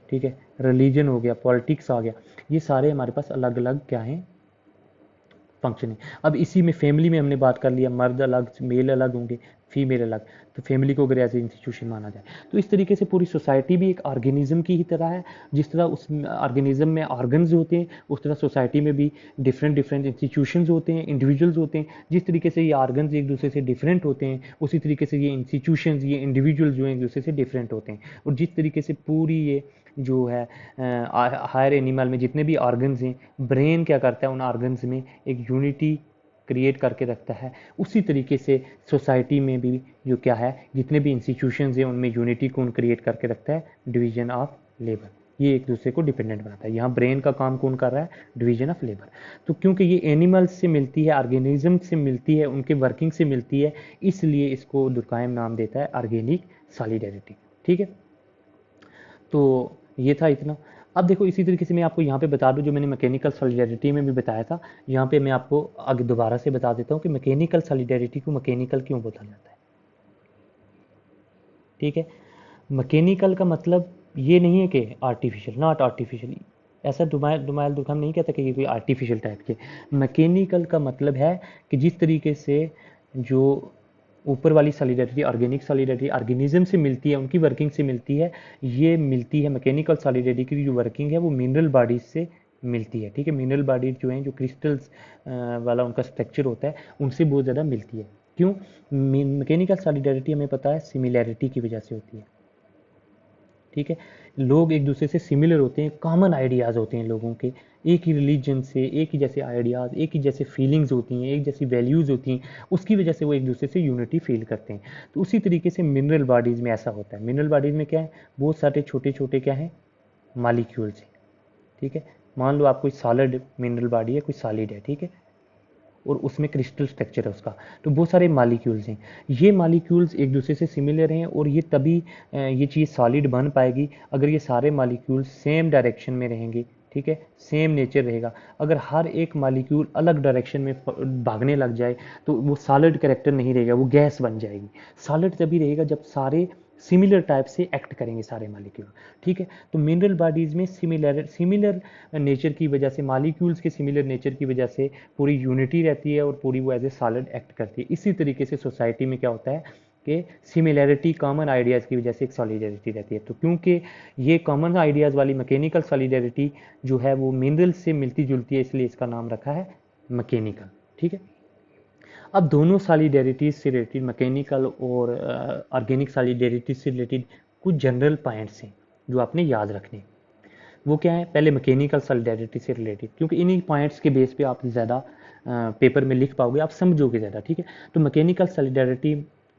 ठीक है, रिलीजन हो गया, पॉलिटिक्स आ गया, ये सारे हमारे पास अलग अलग क्या हैं, फंक्शन है। अब इसी में फैमिली में हमने बात कर लिया, मर्द अलग, मेल अलग होंगे, फीमेल अलग, तो फैमिली को अगर एज ए इंस्टीट्यूशन माना जाए तो इस तरीके से पूरी सोसाइटी भी एक ऑर्गेनिज्म की ही तरह है। जिस तरह उस ऑर्गेनिज्म में ऑर्गन्स होते हैं, उस तरह सोसाइटी में भी डिफरेंट डिफरेंट इंस्टीट्यूशंस होते हैं, इंडिविजुअल्स होते हैं। जिस तरीके से ये ऑर्गन्स एक दूसरे से डिफरेंट होते हैं, उसी तरीके से ये इंस्टीट्यूशंस, ये इंडिविजुअल्स जो हैं एक दूसरे से डिफरेंट होते हैं। और जिस तरीके से पूरी ये जो है हायर एनिमल में जितने भी ऑर्गन्स हैं, ब्रेन क्या करता है उन ऑर्गन्स में एक यूनिटी क्रिएट करके रखता है। उसी तरीके से सोसाइटी में भी जो क्या है, जितने भी इंस्टीट्यूशंस हैं उनमें यूनिटी कौन क्रिएट करके रखता है, डिवीजन ऑफ लेबर। ये एक दूसरे को डिपेंडेंट बनाता है। यहाँ ब्रेन का काम कौन कर रहा है, डिवीजन ऑफ लेबर। तो क्योंकि ये एनिमल्स से मिलती है, ऑर्गेनिज्म से मिलती है, उनके वर्किंग से मिलती है, इसलिए इसको दुर्कायम नाम देता है ऑर्गेनिक सॉलिडेरिटी। ठीक है, तो ये था इतना। अब देखो इसी तरीके से मैं आपको यहाँ पे बता दूं, जो मैंने मैकेनिकल सॉलिडेरिटी में भी बताया था, यहाँ पे मैं आपको आगे दोबारा से बता देता हूँ कि मैकेनिकल सॉलिडेरिटी को मैकेनिकल क्यों बोला जाता है। ठीक है, मैकेनिकल का मतलब ये नहीं है कि आर्टिफिशियल, नॉट आर्टिफिशियल, ऐसा दुमायल दुर्खम नहीं कहता कि ये कोई आर्टिफिशियल टाइप के। मैकेनिकल का मतलब है कि जिस तरीके से जो ऊपर वाली सॉलिडेरिटी, ऑर्गेनिक सॉलिडेरिटी ऑर्गेनिज्म से मिलती है, उनकी वर्किंग से मिलती है, ये मिलती है मैकेनिकल सॉलिडेरिटी की जो वर्किंग है वो मिनरल बॉडीज से मिलती है। ठीक है, मिनरल बॉडीज जो हैं, जो क्रिस्टल्स वाला उनका स्ट्रक्चर होता है, उनसे बहुत ज़्यादा मिलती है। क्यों? मैकेनिकल सॉलिडेरिटी हमें पता है सिमिलैरिटी की वजह से होती है। ठीक है, लोग एक दूसरे से सिमिलर होते हैं, कॉमन आइडियाज़ होते हैं लोगों के, एक ही रिलीजन से, एक ही जैसे आइडियाज़, एक ही जैसे फीलिंग्स होती हैं, एक जैसी वैल्यूज़ होती हैं, उसकी वजह से वो एक दूसरे से यूनिटी फील करते हैं। तो उसी तरीके से मिनरल बॉडीज़ में ऐसा होता है। मिनरल बॉडीज़ में क्या है, बहुत सारे छोटे छोटे क्या हैं, मालिक्यूल्स हैं। ठीक है, मान लो आप कोई सॉलिड मिनरल बॉडी है, कोई सॉलिड है, ठीक है, और उसमें क्रिस्टल स्ट्रक्चर है उसका, तो बहुत सारे मालिक्यूल्स हैं। ये मालिक्यूल्स एक दूसरे से सिमिलर हैं, और ये तभी ये चीज़ सॉलिड बन पाएगी अगर ये सारे मालिक्यूल्स सेम डायरेक्शन में रहेंगे। ठीक है, सेम नेचर रहेगा। अगर हर एक मालिक्यूल अलग डायरेक्शन में भागने लग जाए तो वो सॉलिड कैरेक्टर नहीं रहेगा, वो गैस बन जाएगी। सॉलिड तभी रहेगा जब सारे सिमिलर टाइप से एक्ट करेंगे सारे मालिक्यूल। ठीक है, तो मिनरल बॉडीज में सिमिलर नेचर की वजह से, मालिक्यूल्स के सिमिलर नेचर की वजह से पूरी यूनिटी रहती है, और पूरी वो एज ए सॉलिड एक्ट करती है। इसी तरीके से सोसाइटी में क्या होता है कि सिमिलैरिटी, कॉमन आइडियाज़ की वजह से एक सॉलिडेरिटी रहती है। तो क्योंकि ये कॉमन आइडियाज़ वाली मैकेनिकल सॉलिडेरिटी जो है वो मिनरल से मिलती जुलती है, इसलिए इसका नाम रखा है मैकेनिकल। ठीक है, अब दोनों सॉलिडेरिटीज से रिलेटेड, मैकेनिकल और ऑर्गेनिक सॉलिडेरिटी से रिलेटेड कुछ जनरल पॉइंट्स हैं जो आपने याद रखने। वो क्या है, पहले मैकेनिकल सॉलिडेरिटी से रिलेटेड, क्योंकि इन्हीं पॉइंट्स के बेस पे आप ज़्यादा पेपर में लिख पाओगे, आप समझोगे ज़्यादा। ठीक है, तो मैकेनिकल सॉलिडेरिटी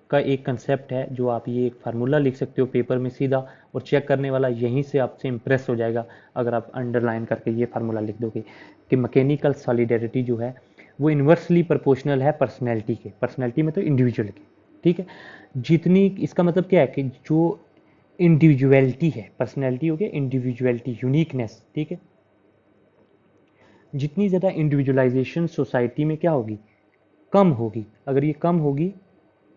का एक कंसेप्ट है, जो आप ये एक फार्मूला लिख सकते हो पेपर में सीधा, और चेक करने वाला यहीं से आपसे इम्प्रेस हो जाएगा अगर आप अंडरलाइन करके ये फार्मूला लिख दोगे कि मैकेनिकल सॉलिडेरिटी जो है वो इन्वर्सली प्रोपोर्शनल है पर्सनैलिटी के, पर्सनैलिटी में तो इंडिविजुअल के। ठीक है, जितनी, इसका मतलब क्या है कि जो इंडिविजुअलिटी है, पर्सनैलिटी हो गया इंडिविजुअलिटी, यूनिकनेस। ठीक है, जितनी ज़्यादा इंडिविजुअलाइजेशन सोसाइटी में क्या होगी, कम होगी, अगर ये कम होगी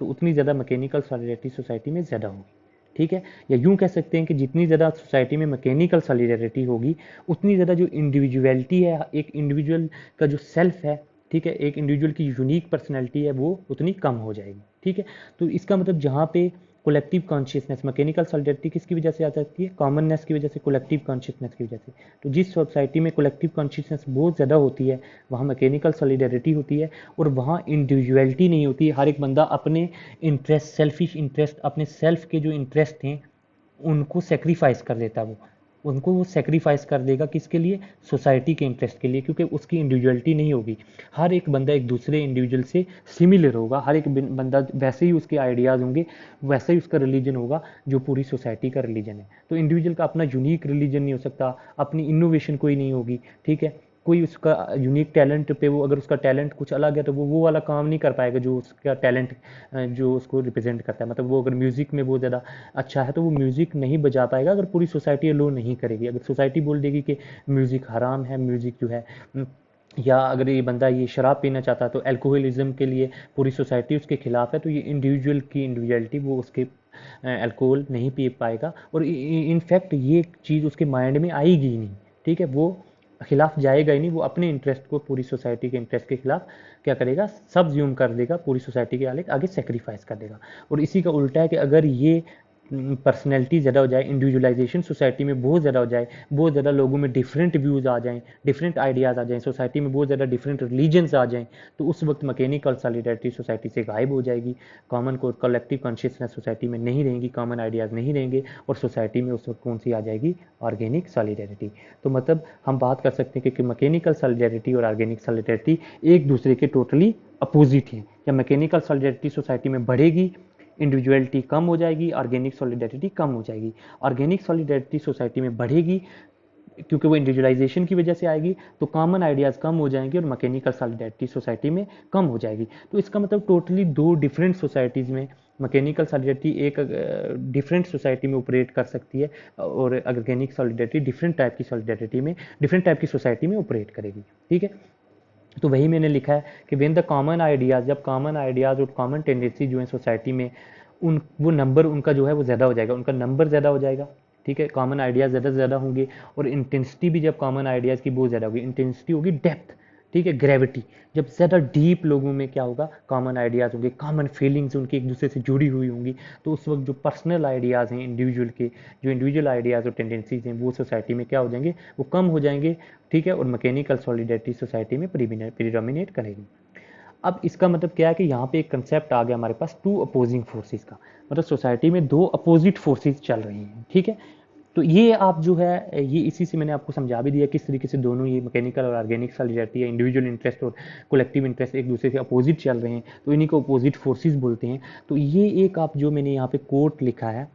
तो उतनी ज़्यादा मैकेनिकल सॉलिडेरिटी सोसाइटी में ज़्यादा होगी। ठीक है, या यूँ कह सकते हैं कि जितनी ज़्यादा सोसाइटी में मैकेनिकल सॉलिडेरिटी होगी, उतनी ज़्यादा जो इंडिविजुअलिटी है, एक इंडिविजुअल का जो सेल्फ है, ठीक है, एक इंडिविजुअल की यूनिक पर्सनैलिटी है, वो उतनी कम हो जाएगी। ठीक है, तो इसका मतलब जहाँ पे कोलेक्टिव कॉन्शियसनेस, मैकेनिकल सॉलिडेरिटी किसकी वजह से आ जाती है, कॉमननेस की वजह से, कोलेक्टिव कॉन्शियसनेस की वजह से। तो जिस सोसाइटी में कोलेक्टिव कॉन्शियसनेस बहुत ज़्यादा होती है, वहाँ मैकेनिकल सॉलिडेरिटी होती है, और वहाँ इंडिविजुअलिटी नहीं होती। हर एक बंदा अपने इंटरेस्ट, सेल्फिश इंटरेस्ट, अपने सेल्फ के जो इंटरेस्ट हैं उनको सेक्रीफाइस कर देता है। वो उनको वो सेक्रीफाइस कर देगा किसके लिए, सोसाइटी के इंटरेस्ट के लिए, क्योंकि उसकी इंडिविजुअलिटी नहीं होगी। हर एक बंदा एक दूसरे इंडिविजुअल से सिमिलर होगा, हर एक बंदा वैसे ही उसके आइडियाज़ होंगे, वैसे ही उसका रिलीजन होगा जो पूरी सोसाइटी का रिलीजन है। तो इंडिविजुअल का अपना यूनिक रिलीजन नहीं हो सकता, अपनी इनोवेशन कोई नहीं होगी। ठीक है, कोई उसका यूनिक टैलेंट पे, वो अगर उसका टैलेंट कुछ अलग है तो वो वाला काम नहीं कर पाएगा जो उसका टैलेंट जो उसको रिप्रेजेंट करता है। मतलब वो अगर म्यूज़िक में बहुत ज़्यादा अच्छा है तो वो म्यूज़िक नहीं बजा पाएगा अगर पूरी सोसाइटी अलो नहीं करेगी। अगर सोसाइटी बोल देगी कि म्यूज़िक हराम है, म्यूज़िक जो है, या अगर ये बंदा ये शराब पीना चाहता है तो अल्कोहलिज्म के लिए पूरी सोसाइटी उसके खिलाफ है, तो ये इंडिविजुअल की इंडिविजुअलिटी, वो उसके अल्कोहल नहीं पी पाएगा, और इनफैक्ट ये चीज़ उसके माइंड में आएगी ही नहीं। ठीक है, वो खिलाफ जाएगा ही नहीं, वो अपने इंटरेस्ट को पूरी सोसाइटी के इंटरेस्ट के खिलाफ क्या करेगा, सबज्यूम कर देगा, पूरी सोसाइटी के आगे आगे सेक्रीफाइस कर देगा। और इसी का उल्टा है कि अगर ये पर्सनैलिटी ज़्यादा हो जाए, इंडिविजुअलाइजेशन सोसाइटी में बहुत ज़्यादा हो जाए, बहुत ज़्यादा लोगों में डिफरेंट व्यूज़ आ जाएं, डिफरेंट आइडियाज़ आ जाएं, सोसाइटी में बहुत ज़्यादा डिफरेंट रिलीजन्स आ जाएं, तो उस वक्त मैकेनिकल सॉलिडेरिटी सोसाइटी से गायब हो जाएगी, कॉमन को कलेक्टिव कॉन्शियसनेस सोसाइटी में नहीं रहेंगी, कॉमन आइडियाज़ नहीं रहेंगे, और सोसाइटी में उस वक्त कौन सी आ जाएगी, ऑर्गेनिक सॉलिडेरिटी। तो मतलब हम बात कर सकते हैं कि मैकेनिकल सॉलिडेरिटी और ऑर्गेनिक सॉलिडेरिटी एक दूसरे के टोटली अपोजिट हैं। या मैकेनिकल सॉलिडेरिटी सोसाइटी में बढ़ेगी, इंडिविजुअलिटी कम हो जाएगी, ऑर्गेनिक सॉलिडेरिटी कम हो जाएगी। ऑर्गेनिक सॉलिडेरिटी सोसाइटी में बढ़ेगी क्योंकि वो इंडिविजुअलाइजेशन की वजह से आएगी, तो कॉमन आइडियाज़ कम हो जाएंगे और मैकेनिकल सॉलिडेरिटी सोसाइटी में कम हो जाएगी। तो इसका मतलब टोटली दो डिफरेंट सोसाइटीज़ में मैकेनिकल सॉलिडेरिटी एक डिफरेंट सोसाइटी में ऑपरेट कर सकती है, और ऑर्गेनिक सॉलिडेरिटी डिफरेंट टाइप की सॉलिडेरिटी में, डिफरेंट टाइप की सोसाइटी में ऑपरेट करेगी। ठीक है, तो वही मैंने लिखा है कि व्हेन द कॉमन आइडियाज़, जब कॉमन आइडियाज़ और कॉमन टेंडेंसी जो है सोसाइटी में, उन वो नंबर उनका जो है वो ज़्यादा हो जाएगा, उनका नंबर ज़्यादा हो जाएगा। ठीक है, कॉमन आइडियाज़ ज़्यादा से ज़्यादा होंगे, और इंटेंसिटी भी जब कॉमन आइडियाज़ की बहुत ज़्यादा होगी, इंटेंसिटी होगी डेप्थ, ठीक है, ग्रेविटी, जब ज़्यादा डीप लोगों में क्या होगा, कॉमन आइडियाज़ होंगे, कॉमन फीलिंग्स उनकी एक दूसरे से जुड़ी हुई होंगी, तो उस वक्त जो पर्सनल आइडियाज़ हैं इंडिविजुअल के, जो इंडिविजुअल आइडियाज़ और टेंडेंसीज हैं वो सोसाइटी में क्या हो जाएंगे, वो कम हो जाएंगे। ठीक है, और मैकेनिकल सॉलिडेरिटी सोसाइटी में प्रीडोमिनेट करेगी। अब इसका मतलब क्या है कि यहाँ पे एक कंसेप्ट आ गया हमारे पास टू अपोजिंग फोर्सेस का, मतलब सोसाइटी में दो अपोजिट फोर्सेस चल रही हैं। ठीक है, तो ये आप जो है ये इसी से मैंने आपको समझा भी दिया किस तरीके से दोनों ये मैकेनिकल और ऑर्गेनिक सॉलिडेरिटी है, इंडिविजुअल इंटरेस्ट और कलेक्टिव इंटरेस्ट एक दूसरे के अपोजिट चल रहे हैं, तो इन्हीं को अपोजिट फोर्सेस बोलते हैं। तो ये एक आप जो मैंने यहाँ पे कोट लिखा है,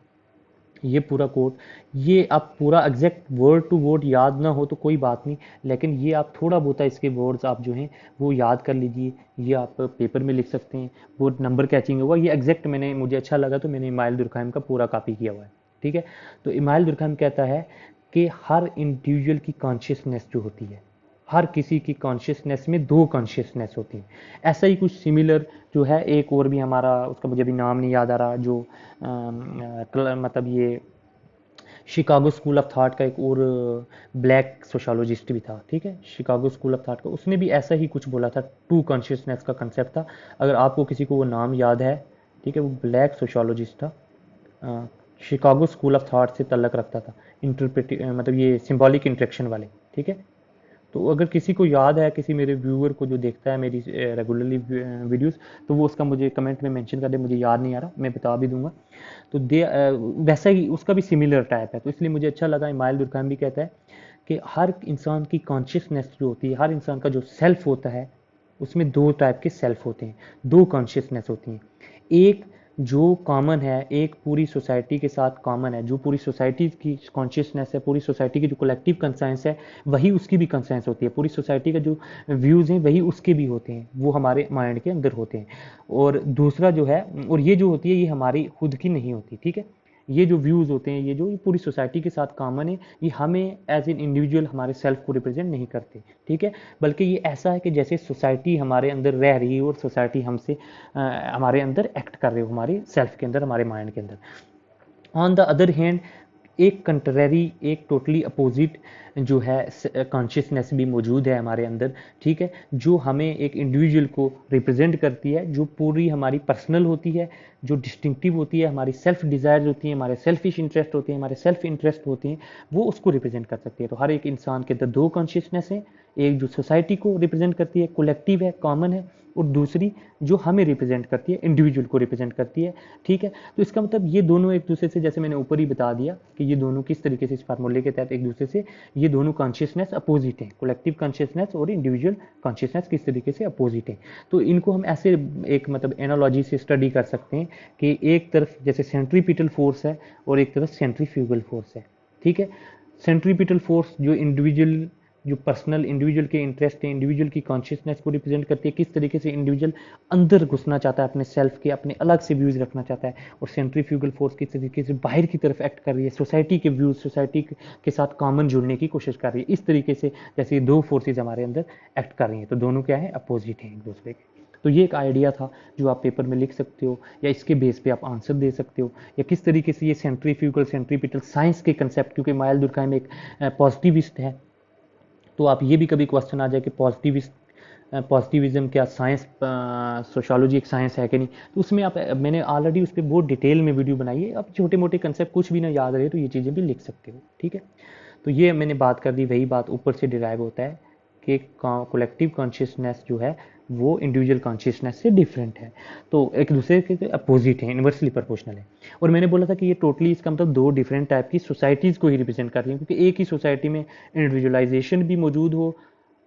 ये पूरा कोट, ये आप पूरा एग्जैक्ट वर्ड टू वर्ड याद ना हो तो कोई बात नहीं, लेकिन ये आप थोड़ा बहुत इसके वर्ड्स आप जो हैं वो याद कर लीजिए, ये आप पेपर में लिख सकते हैं, वो नंबर कैचिंग होगा। ये एग्जैक्ट मैंने, मुझे अच्छा लगा तो मैंने इमाइल दुर्कheim का पूरा कॉपी किया हुआ है। ठीक है, तो इमाइल दुर्कheim कहता है कि हर इंडिविजुअल की कॉन्शियसनेस जो होती है, हर किसी की कॉन्शियसनेस में दो कॉन्शियसनेस होती हैं। ऐसा ही कुछ सिमिलर जो है एक और भी हमारा, उसका मुझे अभी नाम नहीं याद आ रहा, जो मतलब ये शिकागो स्कूल ऑफ थॉट का एक और ब्लैक सोशोलॉजिस्ट भी था। ठीक है, शिकागो स्कूल ऑफ थॉट का, उसने भी ऐसा ही कुछ बोला था, टू कॉन्शियसनेस का कंसेप्ट था। अगर आपको किसी को वो नाम याद है, ठीक है, वो ब्लैक सोशोलॉजिस्ट था, शिकागो स्कूल ऑफ थॉट से तल्लक रखता था, मतलब ये सिंबॉलिक इंट्रैक्शन वाले। ठीक है, तो अगर किसी को याद है, किसी मेरे व्यूअर को जो देखता है मेरी रेगुलरली वीडियोस, तो वो उसका मुझे कमेंट में मेंशन कर दे, मुझे याद नहीं आ रहा, मैं बता भी दूंगा। तो वैसा ही उसका भी सिमिलर टाइप है, तो इसलिए मुझे अच्छा लगा। इमाइल दुर्कheim भी कहता है कि हर इंसान की कॉन्शियसनेस जो होती है, हर इंसान का जो सेल्फ होता है, उसमें दो टाइप के सेल्फ होते हैं, दो कॉन्शियसनेस होती हैं। एक जो कॉमन है, एक पूरी सोसाइटी के साथ कॉमन है, जो पूरी सोसाइटी की कॉन्शियसनेस है, पूरी सोसाइटी की जो कलेक्टिव कंसाइंस है, वही उसकी भी कंसाइंस होती है, पूरी सोसाइटी का जो व्यूज़ हैं वही उसके भी होते हैं, वो हमारे माइंड के अंदर होते हैं। और दूसरा जो है, और ये जो होती है ये हमारी खुद की नहीं होती। ठीक है, ये जो व्यूज़ होते हैं, ये जो ये पूरी सोसाइटी के साथ कॉमन है, ये हमें एज एन इंडिविजुअल हमारे सेल्फ को रिप्रेजेंट नहीं करते। ठीक है, बल्कि ये ऐसा है कि जैसे सोसाइटी हमारे अंदर रह रही है और सोसाइटी हमसे हमारे अंदर एक्ट कर रही हो, हमारे सेल्फ के अंदर, हमारे माइंड के अंदर। ऑन द अदर हैंड एक कंट्रेरी, एक टोटली अपोजिट जो है कॉन्शियसनेस भी मौजूद है हमारे अंदर। ठीक है, जो हमें एक इंडिविजुअल को रिप्रेजेंट करती है, जो पूरी हमारी पर्सनल होती है, जो डिस्टिंक्टिव होती है, हमारी सेल्फ डिज़ायर्स होती हैं, हमारे सेल्फिश इंटरेस्ट होते हैं, हमारे सेल्फ इंटरेस्ट होते हैं, वो उसको रिप्रेजेंट कर सकती है। तो हर एक इंसान के अंदर दो कॉन्शियसनेस है, एक जो सोसाइटी को रिप्रेजेंट करती है, कलेक्टिव है, कॉमन है, और दूसरी जो हमें रिप्रेजेंट करती है, इंडिविजुअल को रिप्रेजेंट करती है। ठीक है, तो इसका मतलब ये दोनों एक दूसरे से, जैसे मैंने ऊपर ही बता दिया कि ये दोनों किस तरीके से इस फार्मूले के तहत एक दूसरे से, ये दोनों कॉन्शियसनेस अपोजिट हैं, कलेक्टिव कॉन्शियसनेस और इंडिविजुअल कॉन्शियसनेस किस तरीके से अपोजिट हैं। तो इनको हम ऐसे एक मतलब एनालॉजी से स्टडी कर सकते हैं कि एक तरफ जैसे सेंट्रीपिटल फोर्स है और एक तरफ सेंट्रीफ्यूगल फोर्स है। ठीक है, सेंट्रीपिटल फोर्स जो इंडिविजुअल, जो पर्सनल इंडिविजुअल के इंटरेस्ट है, इंडिविजुअल की कॉन्शियसनेस को रिप्रेजेंट करती है, किस तरीके से इंडिविजुअल अंदर घुसना चाहता है, अपने सेल्फ के अपने अलग से व्यूज़ रखना चाहता है, और सेंट्रीफ्यूगल फोर्स किस तरीके से बाहर की तरफ एक्ट कर रही है, सोसाइटी के व्यूज़, सोसाइटी के साथ कॉमन जुड़ने की कोशिश कर रही है। इस तरीके से जैसे ये दो फोर्सेज हमारे अंदर एक्ट कर रही हैं, तो दोनों क्या है, अपोजिट हैं एक दूसरे के। तो ये एक आइडिया था जो आप पेपर में लिख सकते हो, या इसके बेस पे आप आंसर दे सकते हो, या किस तरीके से ये सेंट्रीफ्यूगल सेंट्रीपिटल साइंस के कंसेप्ट, क्योंकि इमाइल दुर्कheim एक पॉजिटिविस्ट है, तो आप ये भी कभी क्वेश्चन आ जाए कि पॉजिटिविस्ट पॉजिटिविज्म क्या साइंस, सोशोलॉजी एक साइंस है कि नहीं, तो उसमें आप, मैंने ऑलरेडी उस पर बहुत डिटेल में वीडियो बनाई है। आप छोटे मोटे कंसेप्ट कुछ भी ना याद रहे तो ये चीज़ें भी लिख सकते हो, ठीक है। तो ये मैंने बात कर दी, वही बात ऊपर से डिराइव होता है कि कलेक्टिव कॉन्शियसनेस जो है वो इंडिविजुअल कॉन्शियसनेस से डिफरेंट है, तो एक दूसरे के अपोजिट है, इन्वर्सली प्रोपोर्शनल है। और मैंने बोला था कि ये टोटली इसका मतलब दो डिफरेंट टाइप की सोसाइटीज़ को ही रिप्रेजेंट कर रही है, क्योंकि एक ही सोसाइटी में इंडिविजुअलाइजेशन भी मौजूद हो,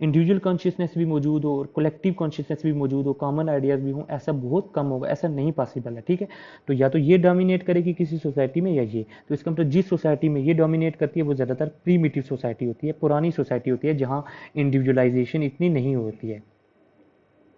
इंडिविजुअल कॉन्शियसनेस भी मौजूद हो और कलेक्टिव कॉन्शियसनेस भी मौजूद हो, कॉमन आइडियाज़ भी हों, ऐसा बहुत कम होगा, ऐसा नहीं पॉसिबल है, ठीक है। तो या तो ये डोमिनेट करेगी किसी सोसाइटी में या ये, तो इसका मतलब जिस सोसाइटी में ये डोमिनेट करती है वो ज़्यादातर प्रीमिटिव सोसाइटी होती है, पुरानी सोसाइटी होती है, जहाँ इंडिविजुअलाइजेशन इतनी नहीं होती है,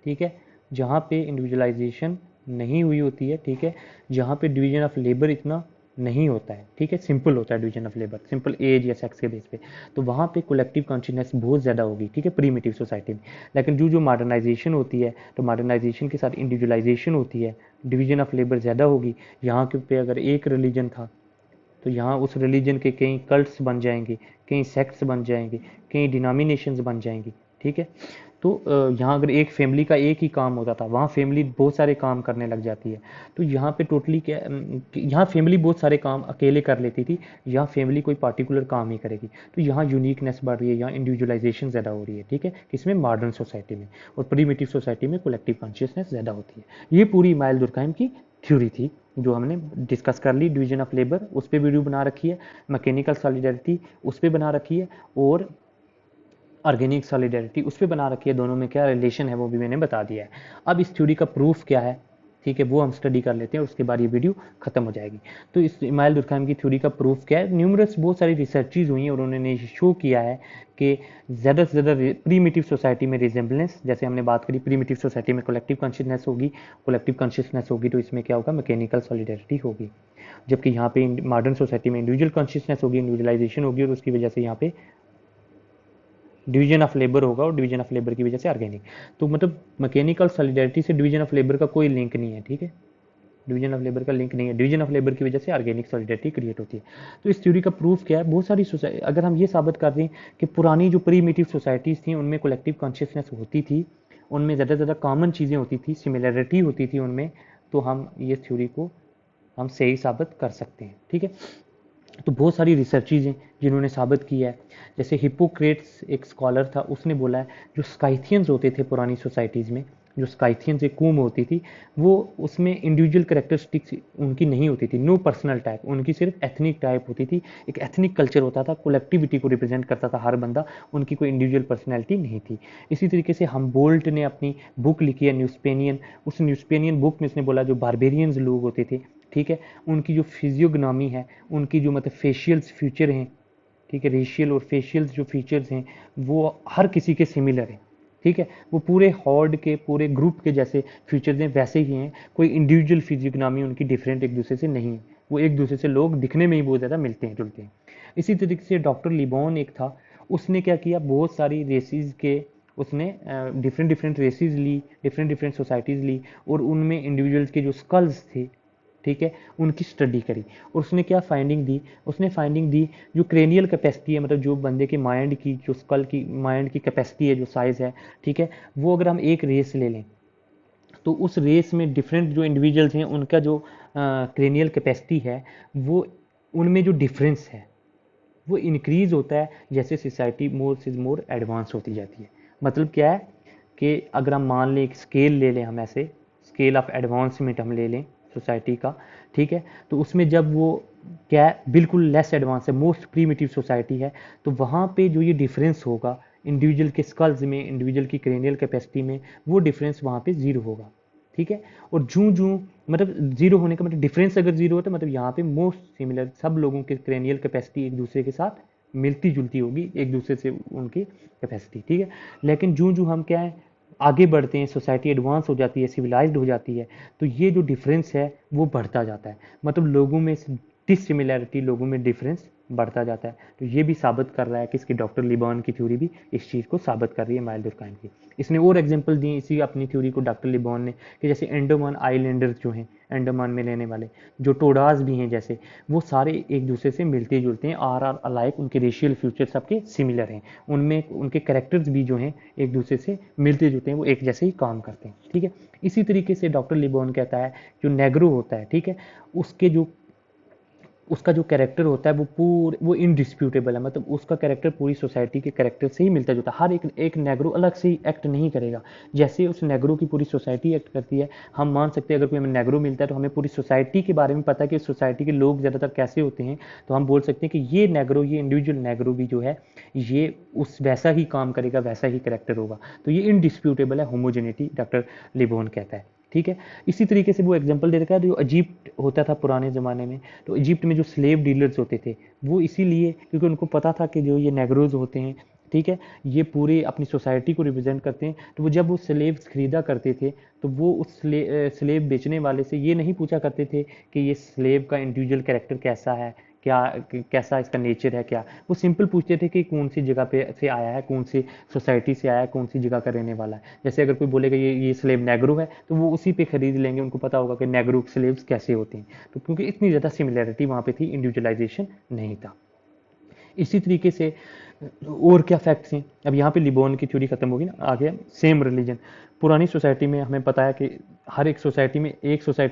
ठीक है, जहाँ पे इंडिविजुअलाइजेशन नहीं हुई होती है, ठीक है, जहाँ पे डिवीजन ऑफ लेबर इतना नहीं होता है, ठीक है, सिंपल होता है division of labour, simple age या सेक्स के बेस पे, तो वहाँ पे कलेक्टिव कॉन्शियसनेस बहुत ज़्यादा होगी, ठीक है, प्रीमिटिव सोसाइटी में। लेकिन जो जो मॉडर्नाइजेशन होती है, तो मॉडर्नाइजेशन के साथ इंडिविजुअलाइजेशन होती है, डिवीजन ऑफ लेबर ज़्यादा होगी। यहाँ के पे अगर एक रिलीजन था तो यहाँ उस रिलीजन के कई कल्ट्स बन जाएंगे, कई सेक्ट्स बन जाएंगे, कई डिनोमिनेशंस बन जाएंगी, ठीक है। तो यहाँ अगर एक फैमिली का एक ही काम होता था, वहाँ फैमिली बहुत सारे काम करने लग जाती है। तो यहाँ पे टोटली क्या, यहाँ फैमिली बहुत सारे काम अकेले कर लेती थी, यहाँ फैमिली कोई पार्टिकुलर काम ही करेगी, तो यहाँ यूनिकनेस बढ़ रही है, यहाँ इंडिविजुअलाइजेशन ज़्यादा हो रही है, ठीक है, किसमें, मॉडर्न सोसाइटी में। और प्रीमिटिव सोसाइटी में कलेक्टिव कॉन्शियसनेस ज़्यादा होती है। ये पूरी इमाइल दुर्कheim की थ्योरी थी जो हमने डिस्कस कर ली। डिवीजन ऑफ लेबर उस पर वीडियो बना रखी है, मैकेनिकल सॉलिडारिटी उस पर बना रखी है, और ऑर्गेनिक सॉलिडारिटी उस पर बना रखी है। दोनों में क्या रिलेशन है वो भी मैंने बता दिया है। अब इस थ्योरी का प्रूफ क्या है, ठीक है, वो हम स्टडी कर लेते हैं, उसके बाद ये वीडियो खत्म हो जाएगी। तो इस इमाइल दुर्कheim की थ्योरी का प्रूफ क्या है, न्यूमरस बहुत सारी रिसर्चेज हुई हैं और उन्होंने शो किया है कि ज़्यादा से ज़्यादा प्रीमिटिव सोसाइटी में रिजेंबलेंस, जैसे हमने बात करी प्रीमिटिव सोसाइटी में कलेक्टिव कॉन्शियसनेस होगी, कलेक्टिव कॉन्शियसनेस होगी तो इसमें क्या होगा, मैकेनिकल सॉलिडारिटी होगी। जबकि यहाँ पे मॉडर्न सोसाइटी में इंडिविजुअल कॉन्शियसनेस होगी, इंडिविजुअलाइजेशन होगी, और उसकी वजह से यहाँ पे डिवीजन ऑफ लेबर होगा, और डिवीजन ऑफ लेबर की वजह से ऑर्गेनिक। तो मतलब मैकेनिकल सॉलिडारिटी से डिवीजन ऑफ लेबर का कोई लिंक नहीं है, ठीक है, डिवीजन ऑफ लेबर का लिंक नहीं है, डिवीजन ऑफ लेबर की वजह से ऑर्गेनिक सॉलिडारिटी क्रिएट होती है। तो इस थ्योरी का प्रूफ क्या है, बहुत सारी सोसाइटी, अगर हम ये साबित कर दें कि पुरानी जो प्रीमिटिव सोसाइटीज़ थी उनमें कलेक्टिव कॉन्शियसनेस होती थी, उनमें ज़्यादा से ज़्यादा कॉमन चीज़ें होती थी, सिमिलरिटी होती थी उनमें, तो हम ये थ्योरी को हम सही साबित कर सकते हैं, ठीक है। तो बहुत सारी रिसर्चेज हैं जिन्होंने साबित किया है। जैसे हिप्पोक्रेट्स एक स्कॉलर था, उसने बोला है जो स्काइथियंस होते थे पुरानी सोसाइटीज़ में, जो स्काइथियंस एक कूम होती थी, वो उसमें इंडिविजुअल करेक्टरिस्टिक्स उनकी नहीं होती थी, नो पर्सनल टाइप, उनकी सिर्फ एथनिक टाइप होती थी। एक एथनिक कल्चर होता था, कलेक्टिविटी को रिप्रेजेंट करता था हर बंदा, उनकी कोई इंडिविजुअल पर्सनैलिटी नहीं थी। इसी तरीके से हमबोल्ट ने अपनी बुक लिखी है न्यूस्पेनियन, उस न्यूस्पेनियन बुक में उसने बोला जो बारबेरियंस लोग होते थे, ठीक है, उनकी जो फिजियोग्नॉमी है, उनकी जो मतलब फेशियल्स फीचर हैं, ठीक है, रेशियल और फेशियल्स जो फीचर्स हैं वो हर किसी के सिमिलर हैं, ठीक है, वो पूरे हॉर्ड के पूरे ग्रुप के जैसे फीचर्स हैं वैसे ही हैं, कोई इंडिविजुअल फिजियोग्नॉमी उनकी डिफरेंट एक दूसरे से नहीं है, वो एक दूसरे से लोग दिखने में ही बहुत ज़्यादा मिलते हैं जुलते हैं। इसी तरीके से डॉक्टर लिबॉन एक था, उसने क्या किया, बहुत सारी रेसिस के उसने डिफरेंट डिफरेंट रेसिस ली, डिफरेंट डिफरेंट सोसाइटीज़ ली, और उनमें इंडिविजुअल्स के जो स्कल्स थे, ठीक है, उनकी स्टडी करी, और उसने क्या फाइंडिंग दी, उसने फाइंडिंग दी जो क्रेनियल कैपेसिटी है, मतलब जो बंदे के माइंड की, जो स्कल की माइंड की कैपेसिटी है, जो साइज़ है, ठीक है, वो अगर हम एक रेस ले लें तो उस रेस में डिफरेंट जो इंडिविजुअल्स हैं उनका जो क्रेनियल कैपेसिटी है, वो उनमें जो डिफरेंस है वो इंक्रीज होता है जैसे सोसाइटी मोर से मोर एडवांस होती जाती है। मतलब क्या है कि अगर हम मान लें एक स्केल ले लें, हम ऐसे स्केल ऑफ एडवांसमेंट हम ले लें सोसाइटी का, ठीक है, तो उसमें जब वो क्या है बिल्कुल लेस एडवांस है, मोस्ट प्रीमिटिव सोसाइटी है, तो वहाँ पे जो ये डिफरेंस होगा इंडिविजुअल के स्कल्स में, इंडिविजुअल की क्रेनियल कैपेसिटी में, वो डिफरेंस वहाँ पे जीरो होगा, ठीक है। और जूं जूं मतलब जीरो होने का मतलब डिफरेंस अगर जीरो होता है मतलब यहाँ पे मोस्ट सिमिलर, सब लोगों के क्रेनियल कैपेसिटी एक दूसरे के साथ मिलती जुलती होगी, एक दूसरे से उनकी कैपेसिटी, ठीक है। लेकिन जूं जूं हम क्या है आगे बढ़ते हैं, सोसाइटी एडवांस हो जाती है, सिविलाइज्ड हो जाती है, तो ये जो डिफरेंस है वो बढ़ता जाता है, मतलब लोगों में डिसिमिलैरिटी, लोगों में डिफरेंस बढ़ता जाता है। तो ये भी साबित कर रहा है कि इसकी डॉक्टर लिबॉर्न की थ्योरी भी इस चीज़ को साबित कर रही है इमाइल दुर्कheim की। इसने और एग्जांपल दिए इसी अपनी थ्योरी को डॉक्टर लिबॉर्न ने, कि जैसे अंडमान आइलैंडर्स जो हैं, अंडमान में रहने वाले जो टोडास भी हैं, जैसे वो सारे एक दूसरे से मिलते जुलते हैं, आर अलाइक, उनके रेशियल फीचर सबके सिमिलर हैं, उनमें उनके कैरेक्टर्स भी जो हैं एक दूसरे से मिलते जुलते हैं, वो एक जैसे ही काम करते हैं, ठीक है। इसी तरीके से डॉक्टर लिबॉर्न कहता है जो नेग्रो होता है, ठीक है, उसके जो उसका जो कैरेक्टर होता है वो इनडिस्प्यूटेबल है, मतलब उसका कैरेक्टर पूरी सोसाइटी के कैरेक्टर से ही मिलता जुलता है। हर एक नेग्रो अलग से ही एक्ट नहीं करेगा, जैसे उस नेग्रो की पूरी सोसाइटी एक्ट करती है। हम मान सकते हैं अगर कोई हमें नेग्रो मिलता है तो हमें पूरी सोसाइटी के बारे में पता है कि सोसाइटी के लोग ज़्यादातर कैसे होते हैं, तो हम बोल सकते हैं कि ये नेग्रो, ये इंडिविजुअल नेग्रो भी जो है ये उस वैसा ही काम करेगा, वैसा ही कैरेक्टर होगा। तो ये इनडिस्प्यूटेबल है, होमोजेनिटी डॉक्टर लिबोन कहता है, ठीक है। इसी तरीके से वो एग्जांपल दे रखा है जो इजिप्ट होता था पुराने ज़माने में, तो इजिप्ट में जो स्लेव डीलर्स होते थे वो इसीलिए क्योंकि उनको पता था कि जो ये नेग्रोज होते हैं, ठीक है, ये पूरे अपनी सोसाइटी को रिप्रेजेंट करते हैं। तो वो जब वो स्लेव्स खरीदा करते थे तो वो उस स्लेव बेचने वाले से ये नहीं पूछा करते थे कि ये स्लेव का इंडिविजुअल कैरेक्टर कैसा है, क्या कैसा इसका नेचर है, क्या, वो सिंपल पूछते थे कि कौन सी जगह पे से आया है, कौन सी सोसाइटी से आया है, कौन सी जगह का रहने वाला है। जैसे अगर कोई बोलेगा ये स्लेव नेग्रो है तो वो उसी पे खरीद लेंगे, उनको पता होगा कि नेग्रो स्लेव्स कैसे होते हैं। तो क्योंकि इतनी ज़्यादा सिमिलैरिटी वहाँ पे थी, इंडिविजुअलाइजेशन नहीं था। इसी तरीके से और क्या फैक्ट्स हैं, अब यहाँ पे लिबोन की थ्योरी खत्म होगी ना, आगे सेम रिलीजन। पुरानी सोसाइटी में हमें पता है कि हर एक सोसाइटी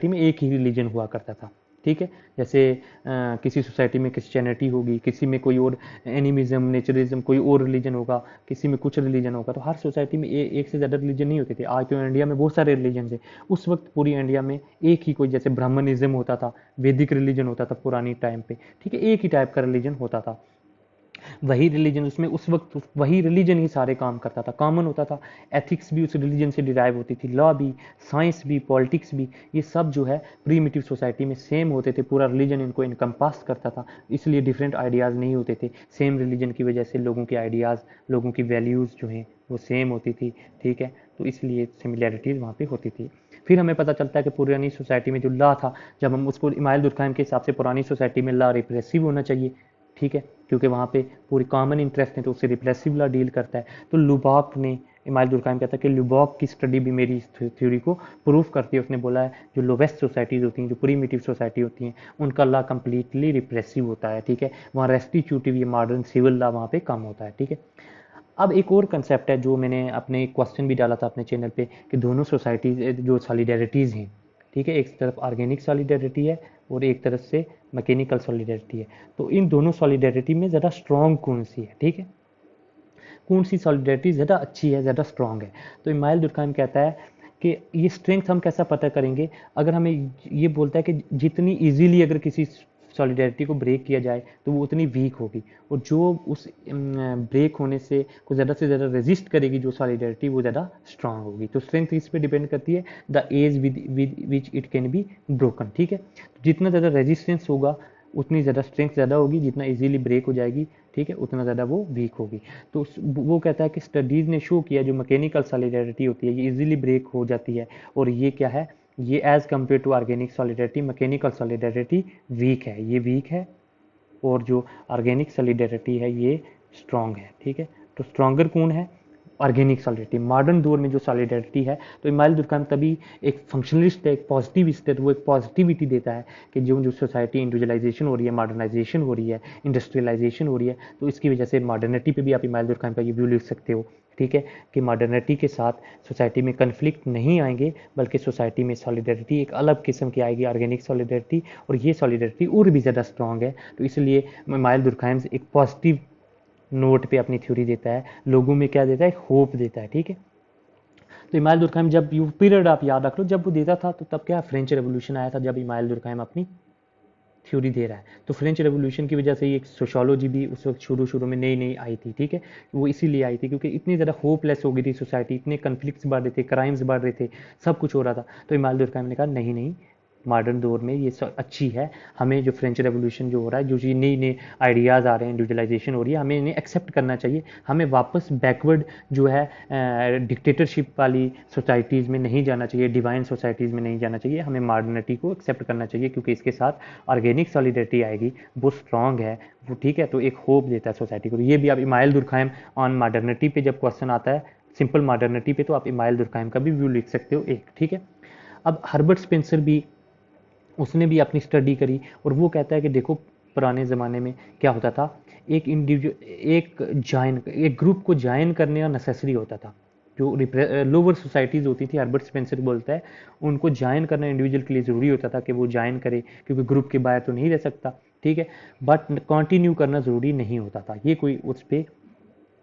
में एक ही रिलीजन हुआ करता था, ठीक है। जैसे किसी सोसाइटी में क्रिश्चियनिटी होगी, किसी में कोई और एनिमिज्म, नेचरिज्म, कोई और रिलीजन होगा, किसी में कुछ रिलीजन होगा। तो हर सोसाइटी में एक से ज़्यादा रिलीजन नहीं होते थे। आज तो इंडिया में बहुत सारे रिलीजन है, उस वक्त पूरी इंडिया में एक ही कोई, जैसे ब्राह्मणिज्म होता था, वैदिक रिलीजन होता था पुरानी टाइम पे, ठीक है, एक ही टाइप का रिलीजन होता था। वही रिलीजन उसमें उस वक्त वही रिलीजन ही सारे काम करता था, कॉमन होता था। एथिक्स भी उस रिलीजन से डिराइव होती थी, लॉ भी, साइंस भी, पॉलिटिक्स भी, ये सब जो है प्रीमिटिव सोसाइटी में सेम होते थे। पूरा रिलीजन इनको इनकम्पास करता था, इसलिए डिफरेंट आइडियाज़ नहीं होते थे। सेम रिलीजन की वजह से लोगों के आइडियाज़, लोगों की वैल्यूज़ जो हैं वो सेम होती थी, ठीक है। तो इसलिए सिमिलैरिटीज़ वहाँ पे होती थी। फिर हमें पता चलता है कि पुरानी सोसाइटी में जो लॉ था, जब हम उसको इमाइल दुर्कheim के हिसाब से पुरानी सोसाइटी में लॉ रिप्रेसिव होना चाहिए, ठीक है, क्योंकि वहाँ पे पूरी कॉमन इंटरेस्ट है तो उससे रिप्रेसिव लॉ डील करता है। तो लुबाक ने, इमाइल दुर्कheim कहता है कि लुबाक की स्टडी भी मेरी इस थ्योरी को प्रूफ करती है। उसने बोला है जो लोवेस्ट सोसाइटीज़ होती हैं, जो प्रीमिटिव सोसाइटी होती हैं, उनका लॉ कंप्लीटली रिप्रेसिव होता है, ठीक है। वहाँ रेस्टिट्यूटिव, ये मॉडर्न सिविल लॉ वहाँ पे कम होता है, ठीक है। अब एक और कंसेप्ट है जो मैंने अपने क्वेश्चन भी डाला था अपने चैनल पे, कि दोनों सोसाइटीज़ जो सॉलिडेरिटीज़ हैं, ठीक है, एक तरफ ऑर्गेनिक सॉलिडेरिटी है और एक तरफ से मैकेनिकल सॉलिडेरिटी है। तो इन दोनों सॉलिडेरिटी में ज़्यादा स्ट्रॉन्ग कौन सी है, ठीक है, कौन सी सॉलिडेरिटी ज़्यादा अच्छी है, ज़्यादा स्ट्रॉन्ग है। तो इमाइल दुर्कheim कहता है कि ये स्ट्रेंथ हम कैसा पता करेंगे, अगर हमें ये बोलता है कि जितनी इजीली अगर किसी सॉलिडेरिटी को ब्रेक किया जाए तो वो उतनी वीक होगी, और जो उस ब्रेक होने से ज़्यादा रेजिस्ट करेगी जो सॉलिडेरिटी, वो ज़्यादा स्ट्रांग होगी। तो स्ट्रेंथ इस पे डिपेंड करती है, the edge which it can be broken, ठीक है। जितना ज़्यादा रेजिस्टेंस होगा उतनी ज़्यादा स्ट्रेंथ ज़्यादा होगी, जितना इजीली ब्रेक हो जाएगी, ठीक है, उतना ज़्यादा वो वीक होगी। तो वो कहता है कि स्टडीज़ ने शो किया जो मैकेनिकल सॉलिडेरिटी होती है ये इजीली ब्रेक हो जाती है, और ये क्या है, ये as compare to organic solidarity, mechanical solidarity weak है, ये वीक है, और जो ऑर्गेनिक सॉलिडेरिटी है ये स्ट्रॉन्ग है, ठीक है। तो स्ट्रॉन्गर कौन है, ऑर्गेनिक सॉलिडेरिटी। मॉडर्न दौर में जो सॉलिडेरिटी है, तो इमाइल दुर्कheim तभी एक फंक्शनलिस्ट है, एक पॉजिटिविस्ट है, तो वो एक पॉजिटिविटी देता है कि जो जो सोसाइटी इंडिविजुअलाइजेशन हो रही है, मॉडर्नाइजेशन हो रही है, इंडस्ट्रियलाइजेशन हो रही है, तो इसकी वजह से मॉडर्निटी पे भी आप इमाइल दुर्कheim का ये व्यू लिख सकते हो, ठीक है, कि मॉडर्निटी के साथ सोसाइटी में कन्फ्लिक्ट नहीं आएंगे, बल्कि सोसाइटी में सॉलिडेरिटी एक अलग किस्म की आएगी, ऑर्गेनिक सॉलिडेरिटी, और ये सॉलिडेरिटी और भी ज़्यादा स्ट्रॉन्ग है। तो इसलिए इमाइल दुर्कheim एक पॉजिटिव नोट पे अपनी थ्योरी देता है, लोगों में क्या देता है, होप देता है, ठीक है। तो इमाइल दुर्कheim जब यू पीरियड आप याद रख लो, जब वो देता था तो तब क्या फ्रेंच रेवोल्यूशन आया था, जब इमाइल दुर्कheim अपनी थ्योरी दे रहा है। तो फ्रेंच रेवोल्यूशन की वजह से ही एक सोशोलॉजी भी उस वक्त शुरू में नई नई आई थी, ठीक है। वो इसीलिए आई थी क्योंकि इतनी ज़्यादा होपलेस हो गई थी सोसाइटी, इतने कन्फ्लिक्ट्स बढ़ रहे थे, क्राइम्स बढ़ रहे थे, सब कुछ हो रहा था। तो इमाइल दुर्कheim ने कहा नहीं नहीं, मॉडर्न दौर में ये सब अच्छी है। हमें जो फ्रेंच रेवोल्यूशन जो हो रहा है, जो नई नई आइडियाज़ आ रहे हैं, इंडिविजुअलाइजेशन हो रही है, हमें इन्हें एक्सेप्ट करना चाहिए। हमें वापस बैकवर्ड जो है डिक्टेटरशिप वाली सोसाइटीज़ में नहीं जाना चाहिए, डिवाइन सोसाइटीज़ में नहीं जाना चाहिए। हमें मॉडर्निटी को एक्सेप्ट करना चाहिए, क्योंकि इसके साथ ऑर्गेनिक सॉलिडरिटी आएगी, वो स्ट्रांग है वो, ठीक है। तो एक होप देता है सोसाइटी को। तो ये भी आप इमाइल दुर्कheim ऑन मॉडर्निटी पे जब क्वेश्चन आता है, सिंपल मॉडर्निटी पे, तो आप इमाइल दुर्कheim का भी व्यू लिख सकते हो एक, ठीक है। अब हर्बर्ट स्पेंसर भी, उसने भी अपनी स्टडी करी और वो कहता है कि देखो पुराने ज़माने में क्या होता था, एक इंडिविजुअल, एक ग्रुप को ज्वाइन करने का नेसेसरी होता था। जो लोअर सोसाइटीज़ होती थी, हर्बर्ट स्पेंसर बोलता है, उनको ज्वाइन करना इंडिविजुअल के लिए ज़रूरी होता था कि वो ज्वाइन करे, क्योंकि ग्रुप के बाहर तो नहीं रह सकता, ठीक है। बट कंटिन्यू करना ज़रूरी नहीं होता था, ये कोई उस पर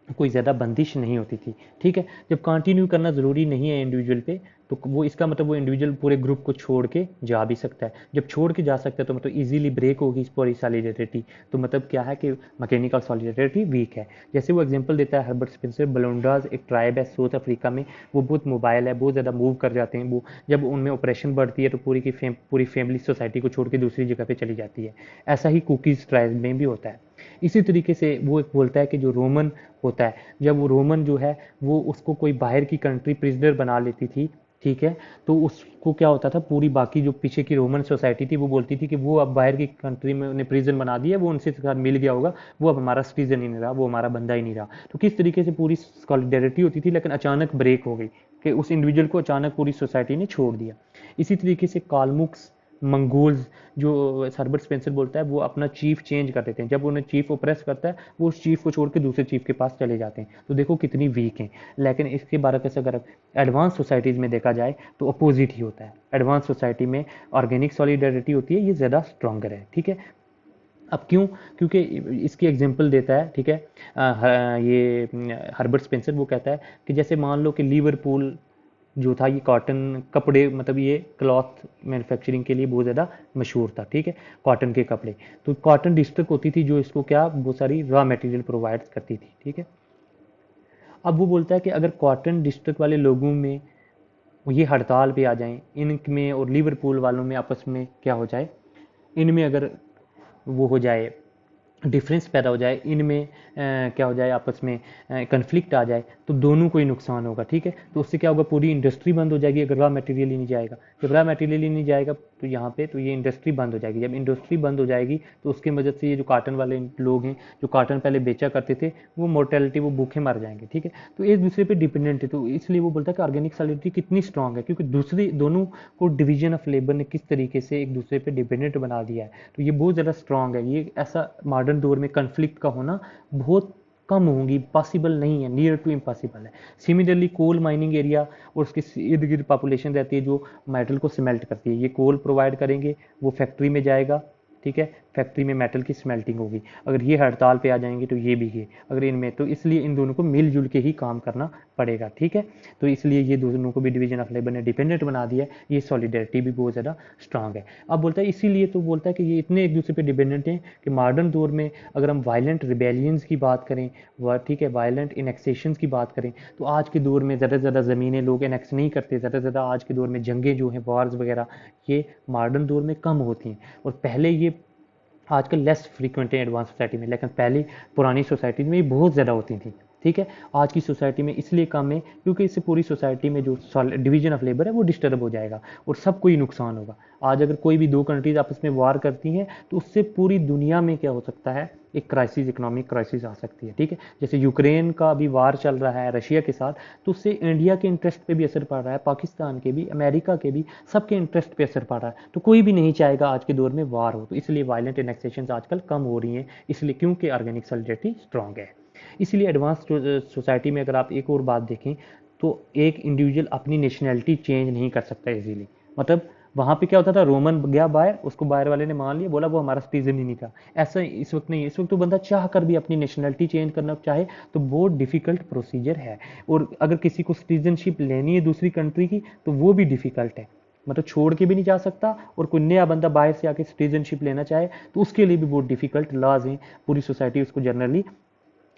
कोई ज़्यादा बंदिश नहीं होती थी, ठीक है। जब कंटिन्यू करना ज़रूरी नहीं है इंडिविजुअल पे, तो वो इसका मतलब वो इंडिविजुअल पूरे ग्रुप को छोड़ के जा भी सकता है। जब छोड़ के जा सकता है तो मतलब इजीली ब्रेक होगी इस पूरी सॉलिडरिटी। तो मतलब क्या है कि मैकेनिकल सॉलिडरिटी वीक है। जैसे वो एग्जांपल देता है हर्बर्ट स्पेंसर, बलोंडाज एक ट्राइब है साउथ अफ्रीका में, वो बहुत मोबाइल है, बहुत ज़्यादा मूव कर जाते हैं। वो जब उनमें ऑपरेशन बढ़ती है तो पूरी फैमिली सोसाइटी को छोड़ के दूसरी जगह पे चली जाती है। ऐसा ही कुकीज़ ट्राइब में भी होता है। इसी तरीके से वो एक बोलता है कि जो रोमन होता है, जब वो रोमन जो है वो उसको कोई बाहर की कंट्री प्रिजनर बना लेती थी, ठीक है, तो उसको क्या होता था, पूरी बाकी जो पीछे की रोमन सोसाइटी थी वो बोलती थी कि वो अब बाहर की कंट्री में उन्हें प्रिजन बना दिया, वो उनसे साथ मिल गया होगा, वो अब हमारा सिटीजन ही नहीं रहा, वो हमारा बंदा ही नहीं रहा। तो किस तरीके से पूरी सॉलिडेरिटी होती थी, लेकिन अचानक ब्रेक हो गई कि उस इंडिविजुअल को अचानक पूरी सोसाइटी ने छोड़ दिया। इसी तरीके से कालमुक्स, मंगोल्स, जो हर्बर्ट स्पेंसर बोलता है, वो अपना चीफ चेंज कर देते हैं। जब उन्हें चीफ ओप्रेस करता है, वो उस चीफ को छोड़ के दूसरे चीफ के पास चले जाते हैं। तो देखो कितनी वीक हैं। लेकिन इसके बारह अगर एडवांस सोसाइटीज़ में देखा जाए तो अपोजिट ही होता है। एडवांस सोसाइटी में ऑर्गेनिक सॉलिडरिटी होती है, ये ज़्यादा स्ट्रॉन्गर है, ठीक है। अब क्यों? क्योंकि इसकी एग्जांपल देता है, ठीक है, ये हर्बर्ट स्पेंसर वो कहता है कि जैसे मान लो कि लिवरपूल जो था, ये कॉटन कपड़े, मतलब ये क्लॉथ मैन्युफैक्चरिंग के लिए बहुत ज़्यादा मशहूर था, ठीक है, कॉटन के कपड़े। तो कॉटन डिस्ट्रिक्ट होती थी जो इसको क्या बहुत सारी रॉ मटेरियल प्रोवाइड करती थी, ठीक है। अब वो बोलता है कि अगर कॉटन डिस्ट्रिक्ट वाले लोगों में ये हड़ताल पे आ जाएं, इनमें और लिवरपूल वालों में आपस में क्या हो जाए, इनमें अगर वो हो जाए, डिफरेंस पैदा हो जाए, इनमें क्या हो जाए, आपस में कन्फ्लिक्ट आ जाए, तो दोनों को ही नुकसान होगा, ठीक है। तो उससे क्या होगा, पूरी इंडस्ट्री बंद हो जाएगी अगर रॉ मटेरियल ही नहीं जाएगा। जब रॉ मटेरियल ही नहीं जाएगा तो यहाँ पे तो ये इंडस्ट्री बंद हो जाएगी। जब इंडस्ट्री बंद हो जाएगी तो उसकी मदद से ये जो कॉटन वाले लोग हैं, जो कॉटन पहले बेचा करते थे, वो मोर्टेलिटी, वो भूखे मर जाएंगे, ठीक है। तो एक दूसरे पे डिपेंडेंट है। तो इसलिए वो बोलता है कि ऑर्गेनिक सॉलिडरिटी कितनी स्ट्रांग है, क्योंकि दूसरी दोनों को डिवीजन ऑफ लेबर ने किस तरीके से एक दूसरे पे डिपेंडेंट बना दिया है। तो ये बहुत ज़्यादा स्ट्रांग है। ये ऐसा मॉडर्न दौर में कन्फ्लिक्ट का होना बहुत कम होंगी, पॉसिबल नहीं है, नियर टू इम्पॉसिबल है। सिमिलरली कोल माइनिंग एरिया और उसके इर्द गिर्द पॉपुलेशन रहती है जो मेटल को स्मेल्ट करती है। ये कोल प्रोवाइड करेंगे, वो फैक्ट्री में जाएगा, ठीक है, फैक्ट्री में मेटल की स्मेल्टिंग होगी। अगर ये हड़ताल पे आ जाएंगे तो ये भी है, अगर इनमें, तो इसलिए इन दोनों को मिलजुल के ही काम करना पड़ेगा, ठीक है। तो इसलिए ये दोनों को भी डिवीजन ऑफ लेबर ने डिपेंडेंट बना दिया है। ये सॉलिडेरिटी भी बहुत ज़्यादा स्ट्रांग है। अब बोलता है इसीलिए, तो बोलता है कि ये इतने एक दूसरे पे डिपेंडेंट हैं कि मॉडर्न दौर में अगर हम वायलेंट रिबेलियंस की बात करें, वह ठीक है, वायलेंट इनेक्सेशंस की बात करें, तो आज के दौर में ज़्यादा से ज़्यादा ज़मीनें लोग इनेक्स नहीं करते। ज़्यादा से ज़्यादा आज के दौर में जंगें जो हैं, वॉर्स वगैरह, ये मॉडर्न दौर में कम होती हैं। और पहले ये आजकल लेस फ्रीक्वेंट है एडवांस सोसाइटी में, लेकिन पहले पुरानी सोसाइटी में ये बहुत ज़्यादा होती थी, ठीक है। आज की सोसाइटी में इसलिए कम है क्योंकि इससे पूरी सोसाइटी में जो डिवीजन ऑफ लेबर है वो डिस्टर्ब हो जाएगा और सबको ही नुकसान होगा। आज अगर कोई भी दो कंट्रीज आपस में वार करती हैं तो उससे पूरी दुनिया में क्या हो सकता है, एक क्राइसिस, इकोनॉमिक क्राइसिस आ सकती है, ठीक है। जैसे यूक्रेन का अभी वार चल रहा है रशिया के साथ, तो उससे इंडिया के इंटरेस्ट पे भी असर पड़ रहा है, पाकिस्तान के भी, अमेरिका के भी, सबके इंटरेस्ट पे असर पड़ रहा है। तो कोई भी नहीं चाहेगा आज के दौर में वार हो। तो इसलिए वायलेंट इनेक्सेशन आजकल कम हो रही हैं, इसलिए क्योंकि ऑर्गेनिक सॉलिडेरिटी स्ट्रांग है। इसलिए एडवांस सोसाइटी में अगर आप एक और बात देखें तो एक इंडिविजुअल अपनी नेशनैलिटी चेंज नहीं कर सकता इजीली। मतलब वहाँ पे क्या होता था, रोमन गया बाहर, उसको बाहर वाले ने मान लिया, बोला वो हमारा सिटीजन ही नहीं था। ऐसा इस वक्त नहीं है। इस वक्त तो बंदा चाह कर भी अपनी नेशनैलिटी चेंज करना चाहे तो बहुत डिफिकल्ट प्रोसीजर है। और अगर किसी को सिटीजनशिप लेनी है दूसरी कंट्री की तो वो भी डिफिकल्ट है। मतलब छोड़ के भी नहीं जा सकता, और कोई नया बंदा बाहर से आके सिटीजनशिप लेना चाहे तो उसके लिए भी बहुत डिफिकल्ट लॉज हैं। पूरी सोसाइटी उसको जनरली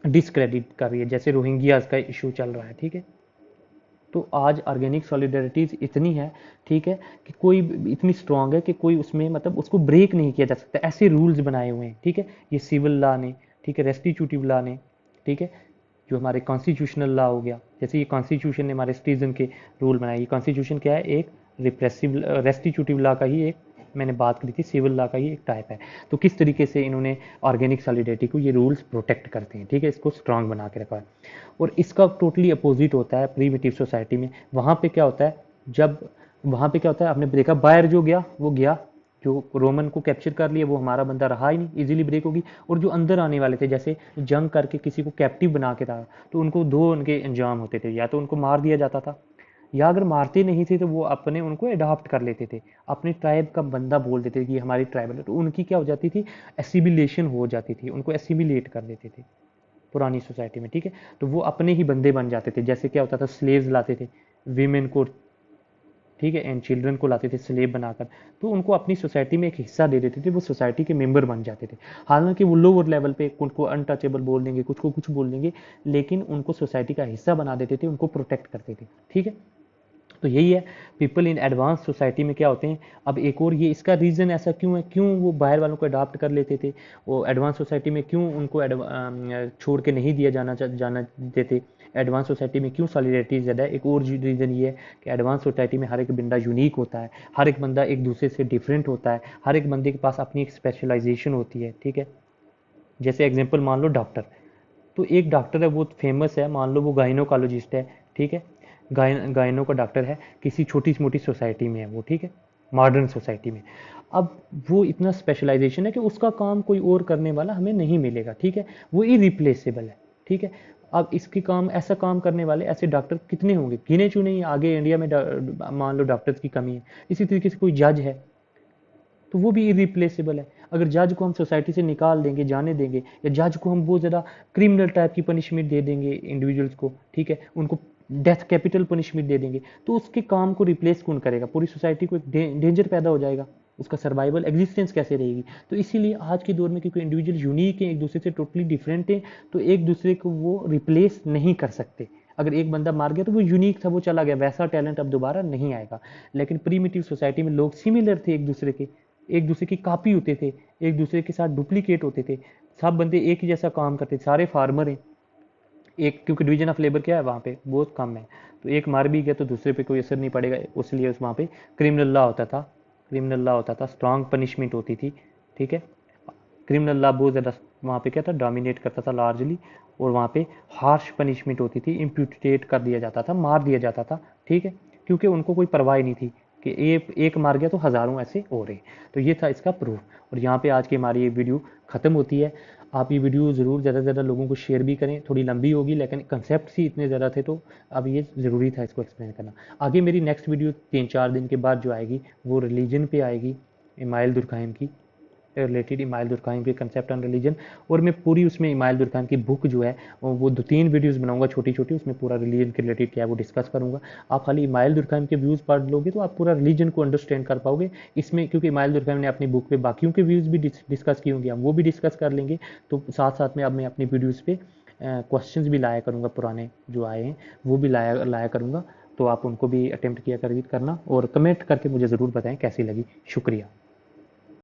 डिसक्रेडिट कर रही है, जैसे रोहिंग्याज का इशू चल रहा है, ठीक है। तो आज ऑर्गेनिक सॉलिडरिटीज इतनी है, ठीक है, कि कोई इतनी स्ट्रांग है कि कोई उसमें मतलब उसको ब्रेक नहीं किया जा सकता, ऐसे रूल्स बनाए हुए हैं, ठीक है, ये सिविल लॉ ने, ठीक है, रेस्टिट्यूटिव लॉ ने, ठीक है, जो हमारे कॉन्स्टिट्यूशनल लॉ हो गया, जैसे ये कॉन्स्टिट्यूशन ने हमारे सिटीजन के रूल बनाए। ये कॉन्स्टिट्यूशन क्या है, एक रिप्रेसिव रेस्टिट्यूटिव लॉ का ही एक, मैंने बात करी थी, सिविल लॉ का ही एक टाइप है। तो किस तरीके से इन्होंने ऑर्गेनिक सॉलिडिटी को ये रूल्स प्रोटेक्ट करते हैं, ठीक है, इसको स्ट्रांग बना के रखा है। और इसका टोटली अपोजिट होता है प्रीमिटिव सोसाइटी में। वहाँ पे क्या होता है, जब वहाँ पे क्या होता है, आपने देखा बाहर जो गया वो गया, जो रोमन को कैप्चर कर लिया वो हमारा बंदा रहा ही नहीं, इजीली ब्रेक होगी। और जो अंदर आने वाले थे, जैसे जंग करके किसी को कैप्टिव बना के था, तो उनको दो उनके अंजाम होते थे, या तो उनको मार दिया जाता था, या अगर मारते नहीं थे तो वो अपने उनको अडॉप्ट कर लेते थे, अपने ट्राइब का बंदा बोल देते थे कि हमारी ट्राइबल है, तो उनकी क्या हो जाती थी, एसिमिलेशन हो जाती थी, उनको एसिमिलेट कर देते थे पुरानी सोसाइटी में, ठीक है। तो वो अपने ही बंदे बन जाते थे। जैसे क्या होता था, स्लेव्स लाते थे वीमेन को, ठीक है, एंड चिल्ड्रन को लाते थे स्लेव बनाकर, तो उनको अपनी सोसाइटी में एक हिस्सा दे देते थे, वो सोसाइटी के मेंबर बन जाते थे। हालांकि वो लोअर लेवल पे उनको अनटचेबल बोल देंगे, कुछ को कुछ बोल देंगे, लेकिन उनको सोसाइटी का हिस्सा बना देते थे, उनको प्रोटेक्ट करते थे, ठीक है। तो यही है, पीपल इन एडवांस सोसाइटी में क्या होते हैं। अब एक और ये इसका रीज़न ऐसा क्यों है, क्यों वो बाहर वालों को अडॉप्ट कर लेते थे, वो एडवांस सोसाइटी में क्यों उनको छोड़ के नहीं दिया जाना देते, एडवांस सोसाइटी में क्यों सॉलिडरिटी ज़्यादा है। एक और रीज़न ये है कि एडवांस सोसाइटी में हर एक बंदा यूनिक होता है, हर एक बंदा एक दूसरे से डिफरेंट होता है, हर एक बंदे के पास अपनी एक स्पेशलाइजेशन होती है, ठीक है। जैसे एग्जाम्पल मान लो डॉक्टर, तो एक डॉक्टर है वो फेमस है, मान लो वो गाइनोकोलॉजिस्ट है, ठीक है, गायनों का डॉक्टर है, किसी छोटी मोटी सोसाइटी में है वो, ठीक है, मॉडर्न सोसाइटी में। अब वो इतना स्पेशलाइजेशन है कि उसका काम कोई और करने वाला हमें नहीं मिलेगा, ठीक है, वो इरिप्लेसेबल है, ठीक है। अब इसके काम, ऐसा काम करने वाले ऐसे डॉक्टर कितने होंगे, गिने चुने ही। आगे इंडिया में मान लो डॉक्टर्स की कमी है, इसी तरीके से कोई जज है तो वो भी इरिप्लेसेबल है। अगर जज को हम सोसाइटी से निकाल देंगे, जाने देंगे, या जज को हम बहुत ज़्यादा क्रिमिनल टाइप की पनिशमेंट दे देंगे इंडिविजुअल्स को, ठीक है, उनको डेथ कैपिटल पनिशमेंट दे देंगे, तो उसके काम को रिप्लेस कौन करेगा, पूरी सोसाइटी को एक डेंजर पैदा हो जाएगा, उसका सर्वाइवल एग्जिस्टेंस कैसे रहेगी। तो इसीलिए आज के दौर में क्योंकि इंडिविजुअल यूनिक है, एक दूसरे से टोटली डिफरेंट है, तो एक दूसरे को वो रिप्लेस नहीं कर सकते। अगर एक बंदा मार गया तो वो यूनिक था, वो चला गया, वैसा टैलेंट अब दोबारा नहीं आएगा। लेकिन प्रीमिटिव सोसाइटी में लोग सिमिलर थे, एक दूसरे की कॉपी होते थे, एक दूसरे के साथ डुप्लीकेट होते थे, सब बंदे एक ही जैसा काम करते थे, सारे फार्मर हैं, एक क्योंकि डिवीजन ऑफ लेबर क्या है वहाँ पे बहुत कम है, तो एक मार भी गया तो दूसरे पे कोई असर नहीं पड़ेगा, इसलिए उस वहाँ पे क्रिमिनल लॉ होता था, क्रिमिनल लॉ होता था, स्ट्रांग पनिशमेंट होती थी, ठीक है। क्रिमिनल लॉ बहुत ज़्यादा वहाँ पे क्या था, डोमिनेट करता था लार्जली, और वहाँ पे हार्श पनिशमेंट होती थी, इम्प्यूटेट कर दिया जाता था, मार दिया जाता था, ठीक है, क्योंकि उनको कोई परवाह नहीं थी कि एक मार गया तो हज़ारों ऐसे हो रहे। तो ये था इसका प्रूफ। और यहाँ पे आज की हमारी ये वीडियो ख़त्म होती है। आप ये वीडियो ज़रूर ज़्यादा से ज़्यादा लोगों को शेयर भी करें, थोड़ी लंबी होगी लेकिन कंसेप्ट ही इतने ज़्यादा थे, तो अब ये ज़रूरी था इसको एक्सप्लेन करना। आगे मेरी नेक्स्ट वीडियो 3-4 दिन के बाद जो आएगी वो रिलीजन पे आएगी, इमाइल दुर्कheim की रिलेटेड, इमाइल दुर्कheim के कंसेप्ट ऑन रिलीजन। और मैं पूरी उसमें इमाइल दुर्कheim की बुक जो है वो 2-3 वीडियोस बनाऊंगा छोटी छोटी, उसमें पूरा रिलीजन के रिलेटेड क्या है वो डिस्कस करूंगा। आप खाली इमाइल दुर्कheim के व्यूज़ पढ़ लोगे तो आप पूरा रिलीजन को अंडरस्टैंड कर पाओगे इसमें, क्योंकि इमाइल दुर्कheim ने अपनी बुक पे बाकियों के व्यूज़ भी डिस्कस किए होंगे, हम वो भी डिस्कस कर लेंगे। तो साथ साथ में अब मैं अपनी वीडियोज़ पे क्वेश्चंस भी लाया करूँगा, पुराने जो आए हैं वो भी लाया लाया करूँगा, तो आप उनको भी अटेम्प्ट किया करना, और कमेंट करके मुझे ज़रूर बताएं कैसी लगी। शुक्रिया।